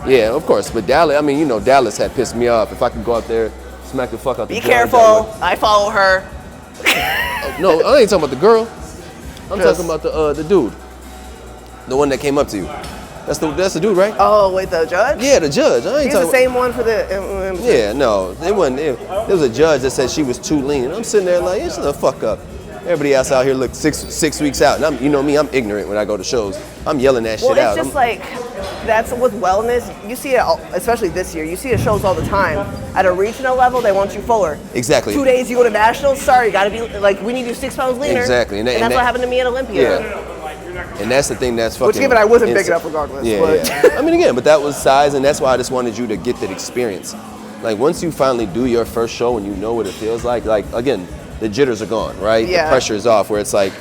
Yeah, of course, but Dallas, Dallas had pissed me off. If I could go out there, smack the fuck out the girl. Be careful, I follow her. No, I ain't talking about the girl. I'm talking about the dude. The one that came up to you. That's the dude, right? Oh, wait, the judge? Yeah, the judge. He's the same one for the... Yeah, no, it wasn't. There was a judge that said she was too lean. And I'm sitting there like, shut the fuck up. Everybody else out here look six weeks out. And you know me, I'm ignorant when I go to shows. I'm yelling that shit out. Well, it's just like, that's with wellness. You see it, especially this year, you see it shows all the time. At a regional level, they want you fuller. Exactly. 2 days you go to nationals, sorry, gotta be, like, we need you 6 pounds leaner. Exactly. And that's what happened to me at Olympia. Yeah. And that's the thing that's fucking... Which given I wasn't big enough regardless. Yeah, but. yeah. I mean, again, but that was size, and that's why I just wanted you to get that experience. Like, once you finally do your first show and you know what it feels like, again, the jitters are gone, right? Yeah. The pressure is off, where it's like,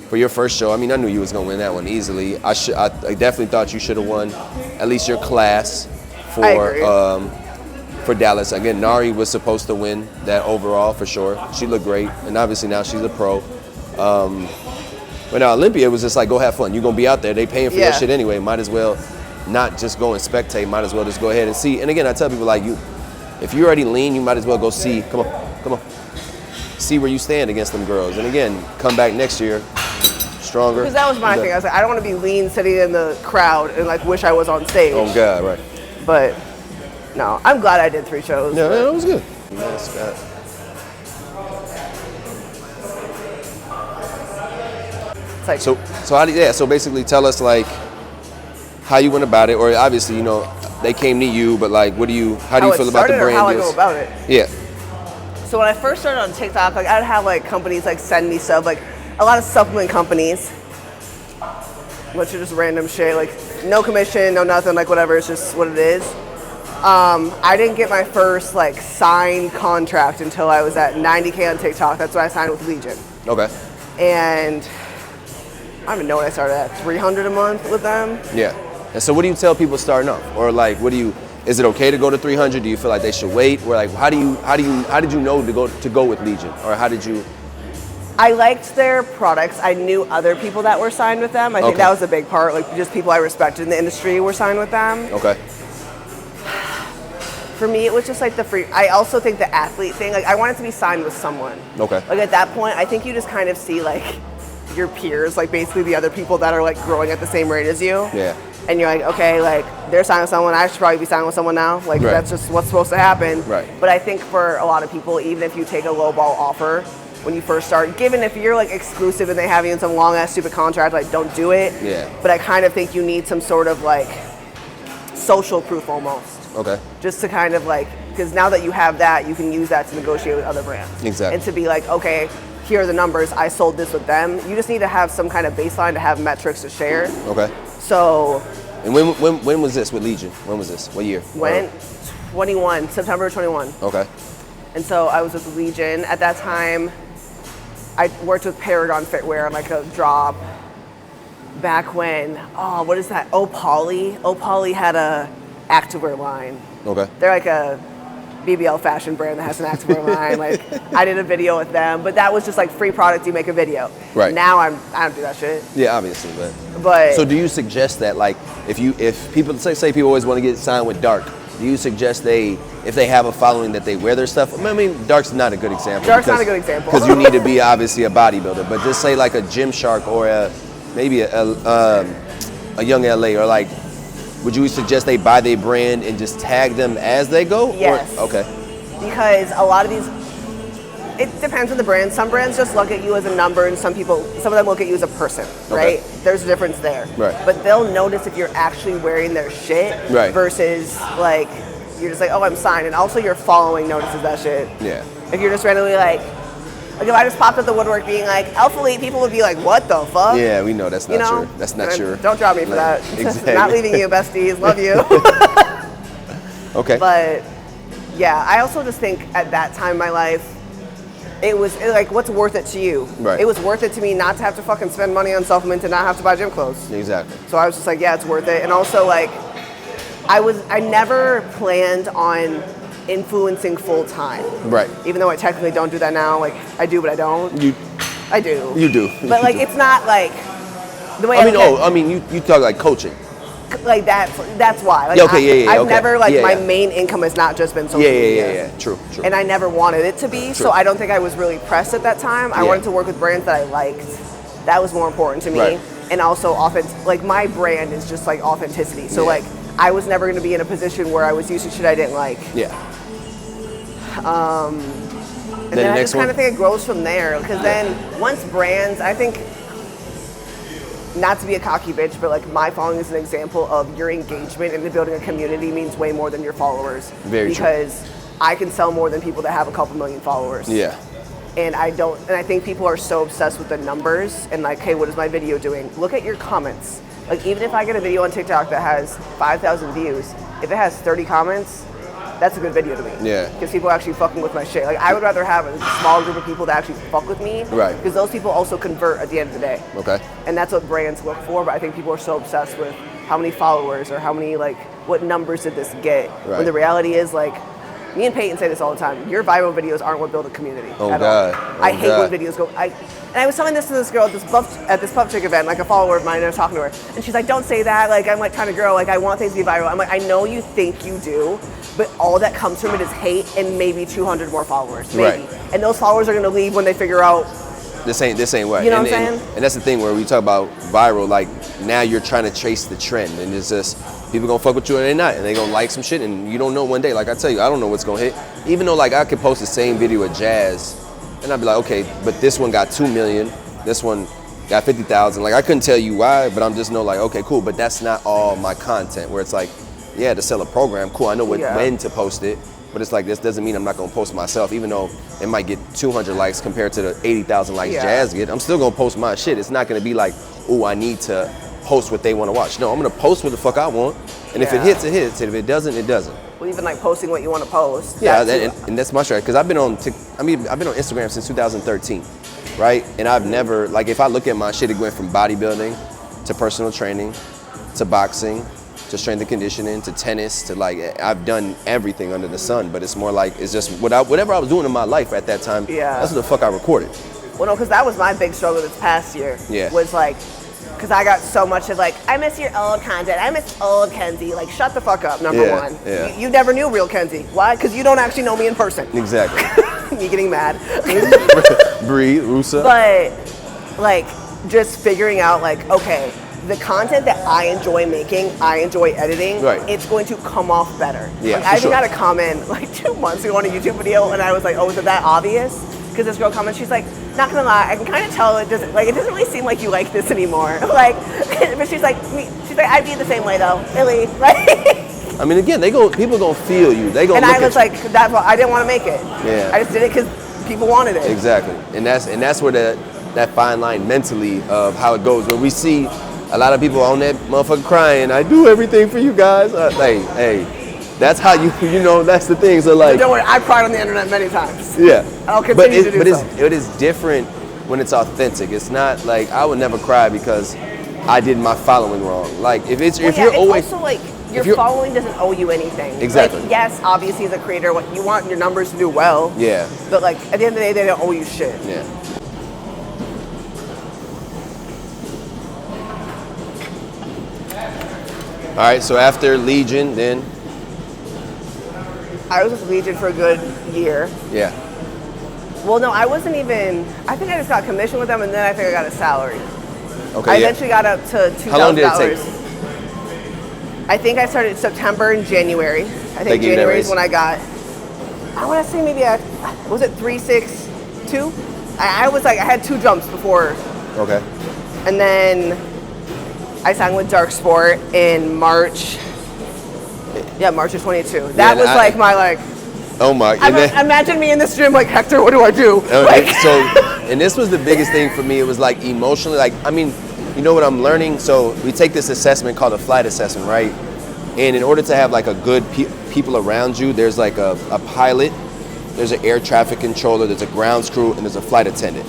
for your first show, I mean, I knew you was going to win that one easily. I definitely thought you should have won at least your class for Dallas. Again, Nari was supposed to win that overall for sure. She looked great, and obviously now she's a pro. But now Olympia was just like, go have fun. You're going to be out there. They paying for your shit anyway. Might as well not just go and spectate. Might as well just go ahead and see. And again, I tell people, like, if you're already lean, you might as well go see. Come on. See where you stand against them girls. And again, come back next year stronger. Because that was my thing. I was like, I don't want to be lean sitting in the crowd and like wish I was on stage. Oh God, right. But no, I'm glad I did 3 shows. Yeah, that was good. Yes, Like, so basically tell us like how you went about it, or obviously they came to you, but like how do you feel about the brand? How I go about it. Yeah. So when I first started on TikTok, like I'd have like companies like send me stuff, like a lot of supplement companies, which are just random shit, like no commission, no nothing, like whatever, it's just what it is. I didn't get my first like signed contract until I was at 90K on TikTok. That's when I signed with Legion. Okay. And I don't even know what I started at, 300 a month with them. Yeah. And so what do you tell people starting off? Or like, is it okay to go to 300? Do you feel like they should wait? Or like, how did you know to go with Legion? Or how did you? I liked their products. I knew other people that were signed with them. I think that was a big part. Like just people I respected in the industry were signed with them. Okay. For me, it was just like the free. I also think the athlete thing, like I wanted to be signed with someone. Okay. Like at that point, I think you just kind of see like your peers, like basically the other people that are like growing at the same rate as you. Yeah. And you're like, okay, like they're signing with someone, I should probably be signing with someone now. Like that's just what's supposed to happen. Right. But I think for a lot of people, even if you take a low ball offer when you first start, given if you're like exclusive and they have you in some long ass stupid contract, like don't do it. Yeah. But I kind of think you need some sort of like social proof almost. Okay. Just to kind of like, because now that you have that, you can use that to negotiate with other brands. Exactly. And to be like, okay, here are the numbers, I sold this with them. You just need to have some kind of baseline to have metrics to share. Okay. So. And when was this with Legion? When was this? What year? Went 21, September 21. Okay. And so I was with Legion. At that time, I worked with Paragon Fitwear on like a drop. Back when, what is that? Poly had a activewear line. Okay. They're like a BBL fashion brand that has an activewear line. Like I did a video with them, but that was just like free product. You make a video. Right. Now I don't do that shit. Yeah, obviously, but so do you suggest that like if people say people always want to get signed with Dark, do you suggest if they have a following that they wear their stuff? I mean, Dark's not a good example. Dark's not a good example because you need to be obviously a bodybuilder. But just say like a Gymshark or maybe a Young LA, or like, would you suggest they buy their brand and just tag them as they go? Yes. Or, okay. Because a lot of these, it depends on the brand. Some brands just look at you as a number, and some of them look at you as a person, right? There's a difference there. Right. But they'll notice if you're actually wearing their shit versus like, you're just like, oh, I'm signed. And also your following notices that shit. Yeah. If you're just randomly like if I just popped up the woodwork being like, Alpha Elite, people would be like, what the fuck? Yeah, we know that's not true. That's not true. Don't drop me for that. Exactly. Not leaving you, besties. Love you. Okay. But yeah, I also just think at that time in my life, it was like, what's worth it to you? Right. It was worth it to me not to have to fucking spend money on supplements and not have to buy gym clothes. Exactly. So I was just like, yeah, it's worth it. And also like, I never planned on influencing full time. Right. Even though I technically don't do that now. Like I do, but I don't. I do. You do. But like, it's not like the way I mean, you talk like coaching. Like that's why. Like, Yeah, okay, I've never my main income has not just been social media. Yeah. True. And I never wanted it to be, True. so I don't think I was really pressed at that time. I wanted to work with brands that I liked. That was more important to me. Right. And also like my brand is just like authenticity. So like I was never gonna be in a position where I was using shit I didn't like. Yeah. And then I just kind of think it grows from there. Because then once brands, I think, not to be a cocky bitch, but like my following is an example of your engagement into building a community means way more than your followers. Very true. Because I can sell more than people that have a couple million followers. Yeah. And I think people are so obsessed with the numbers and like, hey, what is my video doing? Look at your comments. Like even if I get a video on TikTok that has 5,000 views, if it has 30 comments, that's a good video to me. Yeah. Because people are actually fucking with my shit. Like I would rather have a small group of people that actually fuck with me. Right. Because those people also convert at the end of the day. Okay. And that's what brands look for, but I think people are so obsessed with how many followers or how many, like, what numbers did this get? Right. When the reality is, like, me and Peyton say this all the time, your viral videos aren't what build a community Oh, at God. all. Oh, I hate God. when videos go, and I was telling this to this girl at this Puff Chick event, like a follower of mine, and I was talking to her, and she's like, don't say that, like, I'm like trying to grow, like, I want things to be viral. I'm like, I know you think you do, but all that comes from it is hate and maybe 200 more followers, maybe. Right. And those followers are gonna leave when they figure out, This ain't right. You know what I'm saying? And that's the thing where we talk about viral, like now you're trying to chase the trend, and it's just people gonna fuck with you or they not, and they gonna like some shit, and you don't know one day. Like I tell you, I don't know what's gonna hit. Even though like I could post the same video of Jazz, and I'd be like, okay, but this one got 2 million, this one got 50,000. Like I couldn't tell you why, but I'm just know like, okay, cool. But that's not all my content. Where it's like, yeah, to sell a program, cool. I know when to post it. But it's like, this doesn't mean I'm not gonna post myself, even though it might get 200 likes compared to the 80,000 likes Jazz get. I'm still gonna post my shit. It's not gonna be like, oh, I need to post what they wanna watch. No, I'm gonna post what the fuck I want. And if it hits, it hits. And if it doesn't, it doesn't. well, even like posting what you want to post. Yeah, and that's my strategy. Because I've been on Instagram since 2013, right? And I've never, like if I look at my shit, it went from bodybuilding to personal training to boxing to strength and conditioning, to tennis, to like, I've done everything under the sun, but it's more like, it's just whatever I was doing in my life at that time, that's what the fuck I recorded. Well, no, because that was my big struggle this past year. Yeah. Was like, because I got so much of like, I miss your old content, I miss old Kenzie. Like, shut the fuck up, number one. Yeah. You never knew real Kenzie. Why? Because you don't actually know me in person. Exactly. Me getting mad. Breathe, Rusa. But, like, just figuring out like, okay, the content that I enjoy making, I enjoy editing, it's going to come off better. Yeah, like, I even got a comment like 2 months ago on a YouTube video, and I was like, oh, is it that obvious? Because this girl comments, she's like, not gonna lie, I can kind of tell it doesn't really seem like you like this anymore. Like, but she's like, I'd be the same way though, really. Like, I mean, again, people gonna feel you. They gonna. And I was like, that's why I didn't want to make it. Yeah. I just did it because people wanted it. Exactly, and that's where that fine line mentally of how it goes. Where we see a lot of people on that motherfucker crying, I do everything for you guys. Hey, that's how you know, that's the thing. So like, but don't worry, I cried on the internet many times. Yeah, I'll continue to do so. It is different when it's authentic. It's not like I would never cry because I did my following wrong. Like if you're always also like your following doesn't owe you anything. Exactly. Like, yes, obviously as a creator, what you want your numbers to do well. Yeah. But like at the end of the day, they don't owe you shit. Yeah. All right. So after Legion, then I was with Legion for a good year. Yeah. Well, no, I wasn't even. I think I just got commission with them, and then I think I got a salary. Okay. I eventually got up to $2,000. How long did it take? I think I started September and January. I think January is when I got. I want to say maybe was it 362? I was like I had 2 jumps before. Okay. And then I signed with Dark Sport in March. Yeah, March of 22. That was like my like. Oh my! Imagine me in this gym like, Hector, what do I do? So, and this was the biggest thing for me. It was like emotionally, like, I mean, you know what I'm learning? So we take this assessment called a flight assessment, right? And in order to have like a good people around you, there's like a pilot, there's an air traffic controller, there's a ground crew, and there's a flight attendant.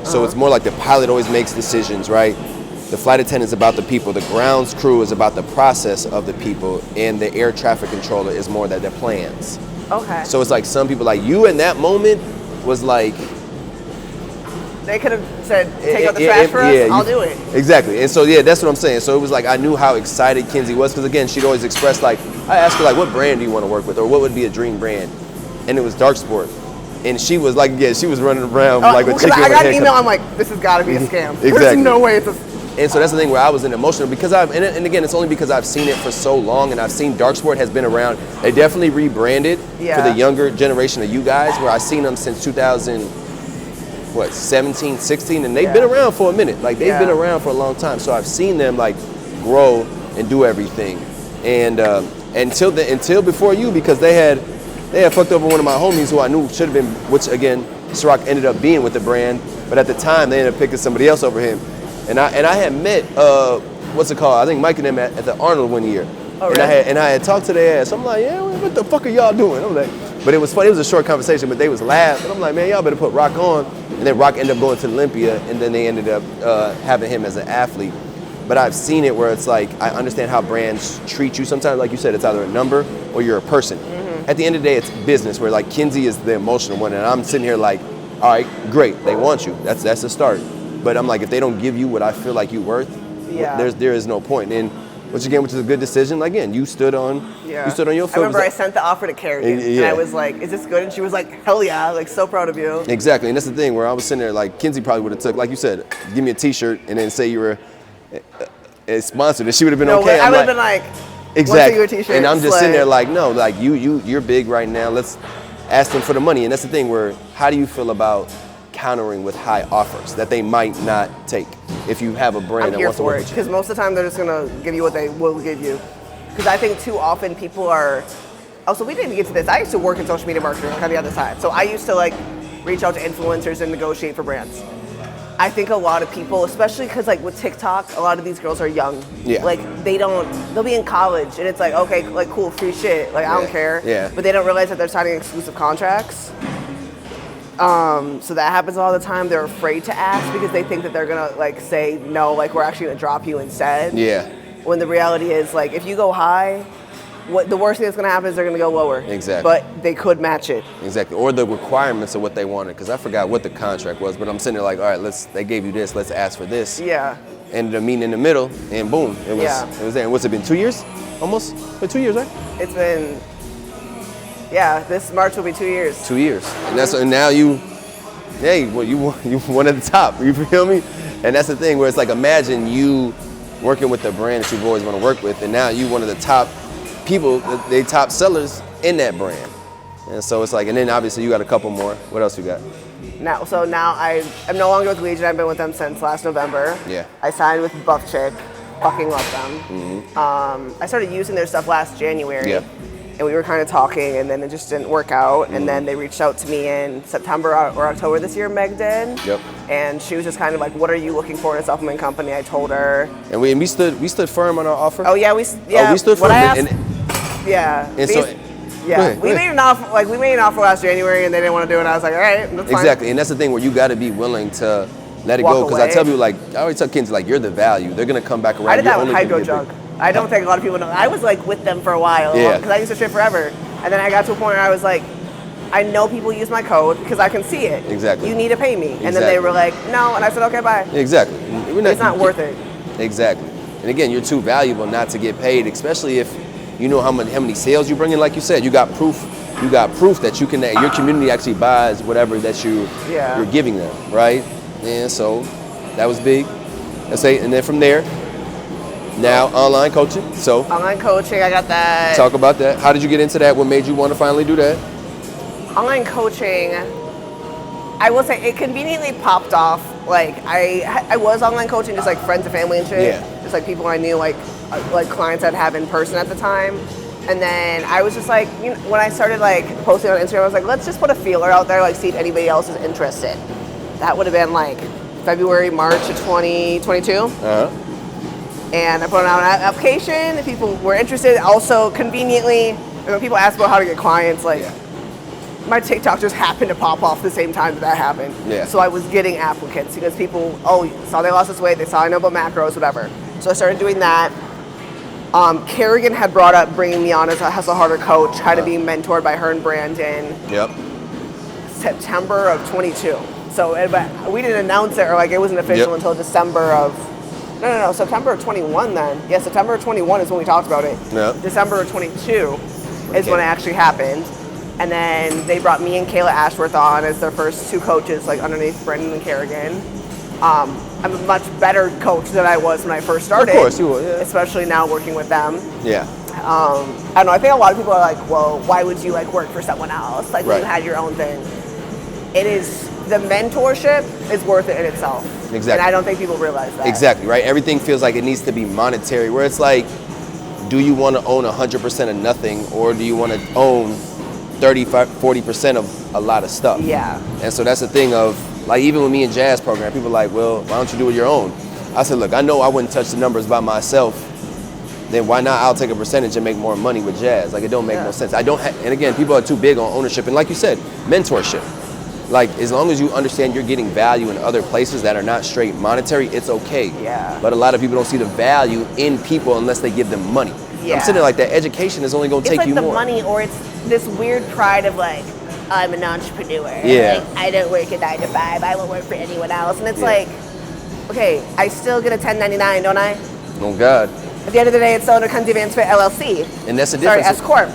So it's more like the pilot always makes decisions, right? The flight attendant is about the people, the grounds crew is about the process of the people, and the air traffic controller is more that the plans. Okay. So it's like some people, like you in that moment was like, they could have said, take out the trash for us, I'll do it. Exactly. And so, yeah, that's what I'm saying. So it was like, I knew how excited Kenzie was, because again, she'd always express like, I asked her like, what brand do you want to work with, or what would be a dream brand? And it was Dark Sport. And she was like, yeah, she was running around like a chicken. I got an email, I'm like, this has got to be a scam. Exactly. There's no way it's a. And so that's the thing where I was in emotional, because and again, it's only because I've seen it for so long, and I've seen Dark Sport has been around. They definitely rebranded for the younger generation of you guys, where I've seen them since 2017, 16, and they've been around for a minute. Like they've been around for a long time. So I've seen them like grow and do everything. And until before you, because they had fucked over one of my homies who I knew should have been, which again, Ciroc ended up being with the brand, but at the time they ended up picking somebody else over him. And I had met what's it called? I think Mike and them at the Arnold one year. Oh, really? And I had talked to their ass. I'm like, yeah, what the fuck are y'all doing? I'm like, but it was funny. It was a short conversation, but they was laughing. And I'm like, man, y'all better put Rock on. And then Rock ended up going to Olympia, and then they ended up having him as an athlete. But I've seen it where it's like, I understand how brands treat you. Sometimes, like you said, it's either a number or you're a person. Mm-hmm. At the end of the day, it's business, where like Kenzie is the emotional one, and I'm sitting here like, all right, great, they want you. That's the start. But I'm like, if they don't give you what I feel like you're worth, there is no point. And which is a good decision. Again, you stood on your foot. I remember I sent the offer to Carrie, and I was like, is this good? And she was like, hell yeah, like so proud of you. Exactly, and that's the thing where I was sitting there like, Kenzie probably would have took, like you said, give me a t-shirt and then say you were a sponsor, and she would have been okay. I would have been like, exactly. Want to t-shirt, and I'm just sitting there like, no, like you're big right now. Let's ask them for the money. And that's the thing where, how do you feel about countering with high offers that they might not take if you have a brand that wants to work with you? Because most of the time they're just gonna give you what they will give you. Because I think too often people are. Also, we didn't even get to this. I used to work in social media marketing on the other side, so I used to like reach out to influencers and negotiate for brands. I think a lot of people, especially because like with TikTok, a lot of these girls are young. Yeah. Like they'll be in college, and it's like, okay, like cool, free shit. Like I don't care. Yeah. But they don't realize that they're signing exclusive contracts. So that happens all the time. They're afraid to ask because they think that they're gonna like say no, like we're actually gonna drop you instead. Yeah. When the reality is like if you go high, what the worst thing that's gonna happen is they're gonna go lower. Exactly. But they could match it. Exactly. Or the requirements of what they wanted, because I forgot what the contract was, but I'm sitting there like, all right, they gave you this, let's ask for this. Yeah. Ended up meeting in the middle, and boom, it was there. And what's it been? 2 years? Almost? Been 2 years, right? It's been. Yeah, this March will be 2 years. 2 years, and now you one at the top. You feel me? And that's the thing where it's like, imagine you working with the brand that you've always want to work with, and now you one of the top people, the top sellers in that brand. And so it's like, and then obviously you got a couple more. What else you got? Now I'm no longer with Legion. I've been with them since last November. Yeah. I signed with Buff Chick. Fucking love them. Mm-hmm. I started using their stuff last January. Yeah. and we were kind of talking, and then it just didn't work out. And then they reached out to me in September or October this year, Meg did. Yep. And she was just kind of like, what are you looking for in a supplement company? I told her. And we stood firm on our offer. Oh yeah, we stood firm. What I asked, we made an offer. Like we made an offer last January, and they didn't want to do it. And I was like, all right, that's fine. Exactly, and that's the thing where you got to be willing to let it Walk go. Because I away. tell people, like, I always tell Kenzie, like, you're the value. They're gonna come back around. I did that You're with only gonna Hydro get Jug. I don't think a lot of people know. I was like with them for a while because I used to shit forever, and then I got to a point where I was like, I know people use my code because I can see it. Exactly. You need to pay me, and then Exactly. they were like, no, and I said, okay, bye. Exactly. It's not worth it. Exactly. And again, you're too valuable not to get paid, especially if you know how many sales you bring in. Like you said, you got proof. You got proof that you can. Your community actually buys whatever that you're giving them, right? And so that was big. Let's say, and then from there, now online coaching. So Online coaching, I got that. talk about that. How did you get into that? What made you want to finally do that? Online coaching, I will say it conveniently popped off. Like I was online coaching, just like friends and family and shit. Yeah. Just like people I knew, like clients I'd have in person at the time. And then I was just like, when I started like posting on Instagram, I was like, let's just put a feeler out there, like see if anybody else is interested. That would have been like February, March of 2022. And I put out an application if people were interested. Also, conveniently, when people ask about how to get clients, like my TikTok just happened to pop off the same time that happened. Yeah. So I was getting applicants because people, saw they lost this weight, they saw I know about macros, whatever. So I started doing that. Kerrigan had brought up bringing me on as a Hustle Harder coach, kind of being mentored by her and Brandon. Yep. September of 22. So but we didn't announce it, or like it wasn't official until December of, no, September of 21 then. Yeah, September of 21 is when we talked about it. Yep. December of 22 is when it actually happened. And then they brought me and Kayla Ashworth on as their first two coaches, like underneath Brendan and Kerrigan. I'm a much better coach than I was when I first started. Of course you will, yeah. Especially now working with them. Yeah. I don't know, I think a lot of people are like, well, why would you like work for someone else? Like you had your own thing. It is, the mentorship is worth it in itself. Exactly. And I don't think people realize that. Exactly, right? Everything feels like it needs to be monetary, where it's like, do you want to own 100% of nothing, or do you want to own 35, 40% of a lot of stuff? Yeah. And so that's the thing of, like, even with me in Jazz program, people are like, well, why don't you do it your own? I said, look, I know I wouldn't touch the numbers by myself. Then why not? I'll take a percentage and make more money with Jazz. Like, it don't make no sense. I don't and again, people are too big on ownership. And like you said, mentorship. Like, as long as you understand you're getting value in other places that are not straight monetary, it's okay. Yeah. But a lot of people don't see the value in people unless they give them money. Yeah. I'm sitting there like that. Education is only going to take you more. It's like the money, or it's this weird pride of like, I'm an entrepreneur. Yeah. Like, I don't work a 9 to 5. I won't work for anyone else. And it's like, okay, I still get a 1099, don't I? Oh, God. At the end of the day, it's still under Kenzie Vance Fit LLC. And that's the difference. S Corp.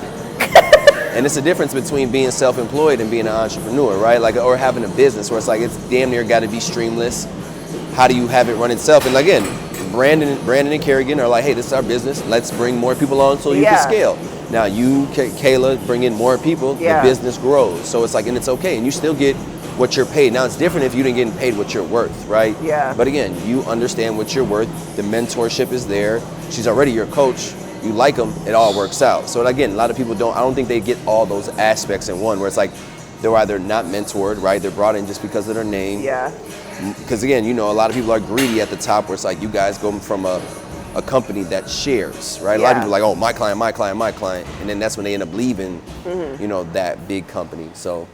And it's the difference between being self-employed and being an entrepreneur, right? Like, or having a business where it's like, it's damn near got to be streamless. How do you have it run itself? And again, Brandon and Kerrigan are like, hey, this is our business. Let's bring more people on so you can scale. Now you, Kayla, bring in more people, the business grows. So it's like, and it's okay. And you still get what you're paid. Now it's different if you didn't get paid what you're worth, right? Yeah. But again, you understand what you're worth. The mentorship is there. She's already your coach. You like them, it all works out. So again, a lot of people I don't think they get all those aspects in one, where it's like, they're either not mentored, right? They're brought in just because of their name. Yeah. Because again, a lot of people are greedy at the top, where it's like, you guys go from a company that shares, right? A lot of people are like, oh, my client, my client, my client. And then that's when they end up leaving, that big company. So,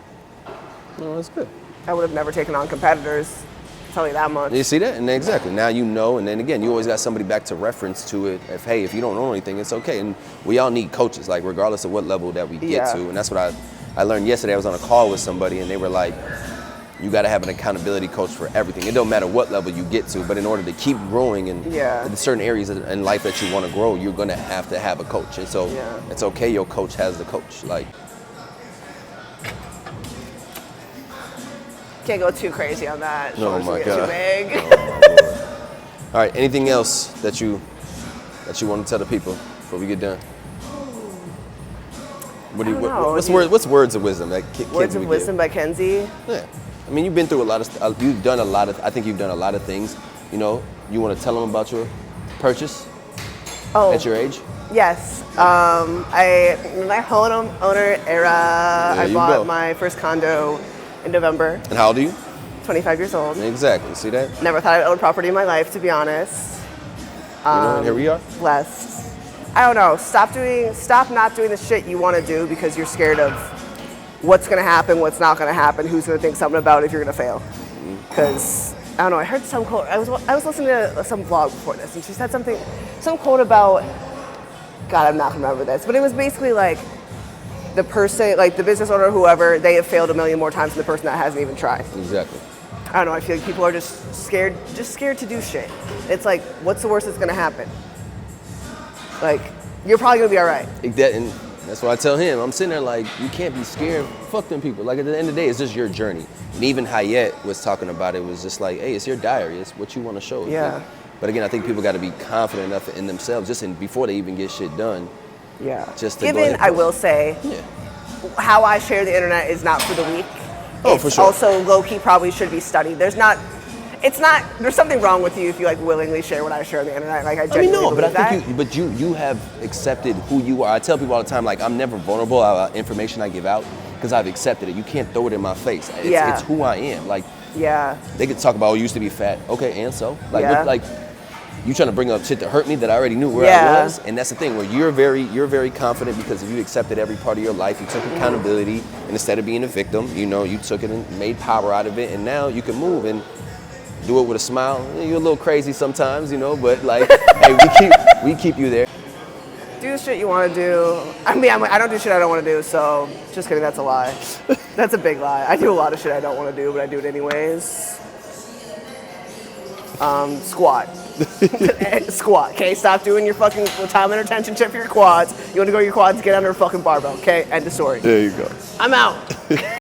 that's good. I would have never taken on competitors, I'll tell you that much. You see that? And exactly. Now you know, and then again, you always got somebody back to reference to it. If you don't know anything, it's okay. And we all need coaches, like regardless of what level that we get to. And that's what I learned yesterday. I was on a call with somebody, and they were like, you got to have an accountability coach for everything. It don't matter what level you get to, but in order to keep growing in certain areas in life that you want to grow, you're going to have a coach. And so it's okay, your coach has the coach. Like, can't go too crazy on that. Oh my get God. Too big. Oh my Lord. All right, anything else that you want to tell the people before we get done? What's words of wisdom? Words of wisdom by Kenzie? Yeah. I mean, you've been through a lot of stuff. You've done a lot of, I think you've done a lot of things. You want to tell them about your purchase? Oh. at your age? Yes. In my owner era, There I you bought go. my first condo in November. And how old are you? 25 years old. Exactly. See that? Never thought I'd own property in my life, to be honest. You know, and here we are. Blessed. I don't know. Stop not doing the shit you want to do because you're scared of what's going to happen, what's not going to happen, who's going to think something about it if you're going to fail. Because, I don't know, I heard some quote, I was listening to some vlog before this, and she said some quote about, God, I'm not going to remember this, but it was basically like, the person, like the business owner or whoever, they have failed a million more times than the person that hasn't even tried. Exactly. I don't know, I feel like people are just scared to do shit. It's like, what's the worst that's gonna happen? Like, you're probably gonna be all right. And that's what I tell him. I'm sitting there like, you can't be scared. Fuck them people. Like, at the end of the day, it's just your journey. And even Hayet was talking about it, was just like, hey, it's your diary. It's what you want to show. Yeah. But again, I think people got to be confident enough in themselves, before they even get shit done. Yeah. Just to go Given, ahead I will say, Yeah. how I share the internet is not for the weak. Oh, It's for sure. Also, low-key probably should be studied. There's something wrong with you if you like willingly share what I share on the internet. Like, I genuinely no, but I believe think that. you have accepted who you are. I tell people all the time, like, I'm never vulnerable about information I give out because I've accepted it. You can't throw it in my face. It's who I am. Like, Yeah. they could talk about, oh, you used to be fat. Okay, and so? Like, Yeah. like, you trying to bring up shit that hurt me that I already knew where Yeah. I was, and that's the thing where you're very confident because you accepted every part of your life. You took accountability, and instead of being a victim, you took it and made power out of it, and now you can move and do it with a smile. You're a little crazy sometimes, but like, hey, we keep you there. Do the shit you want to do. I mean, I don't do shit I don't want to do, so just kidding, that's a lie. That's a big lie. I do a lot of shit I don't want to do, but I do it anyways. Squat. Squat, okay? Stop doing your fucking time and attention shit for your quads. You want to go to your quads, get under a fucking barbell, okay? End of story. There you go. I'm out.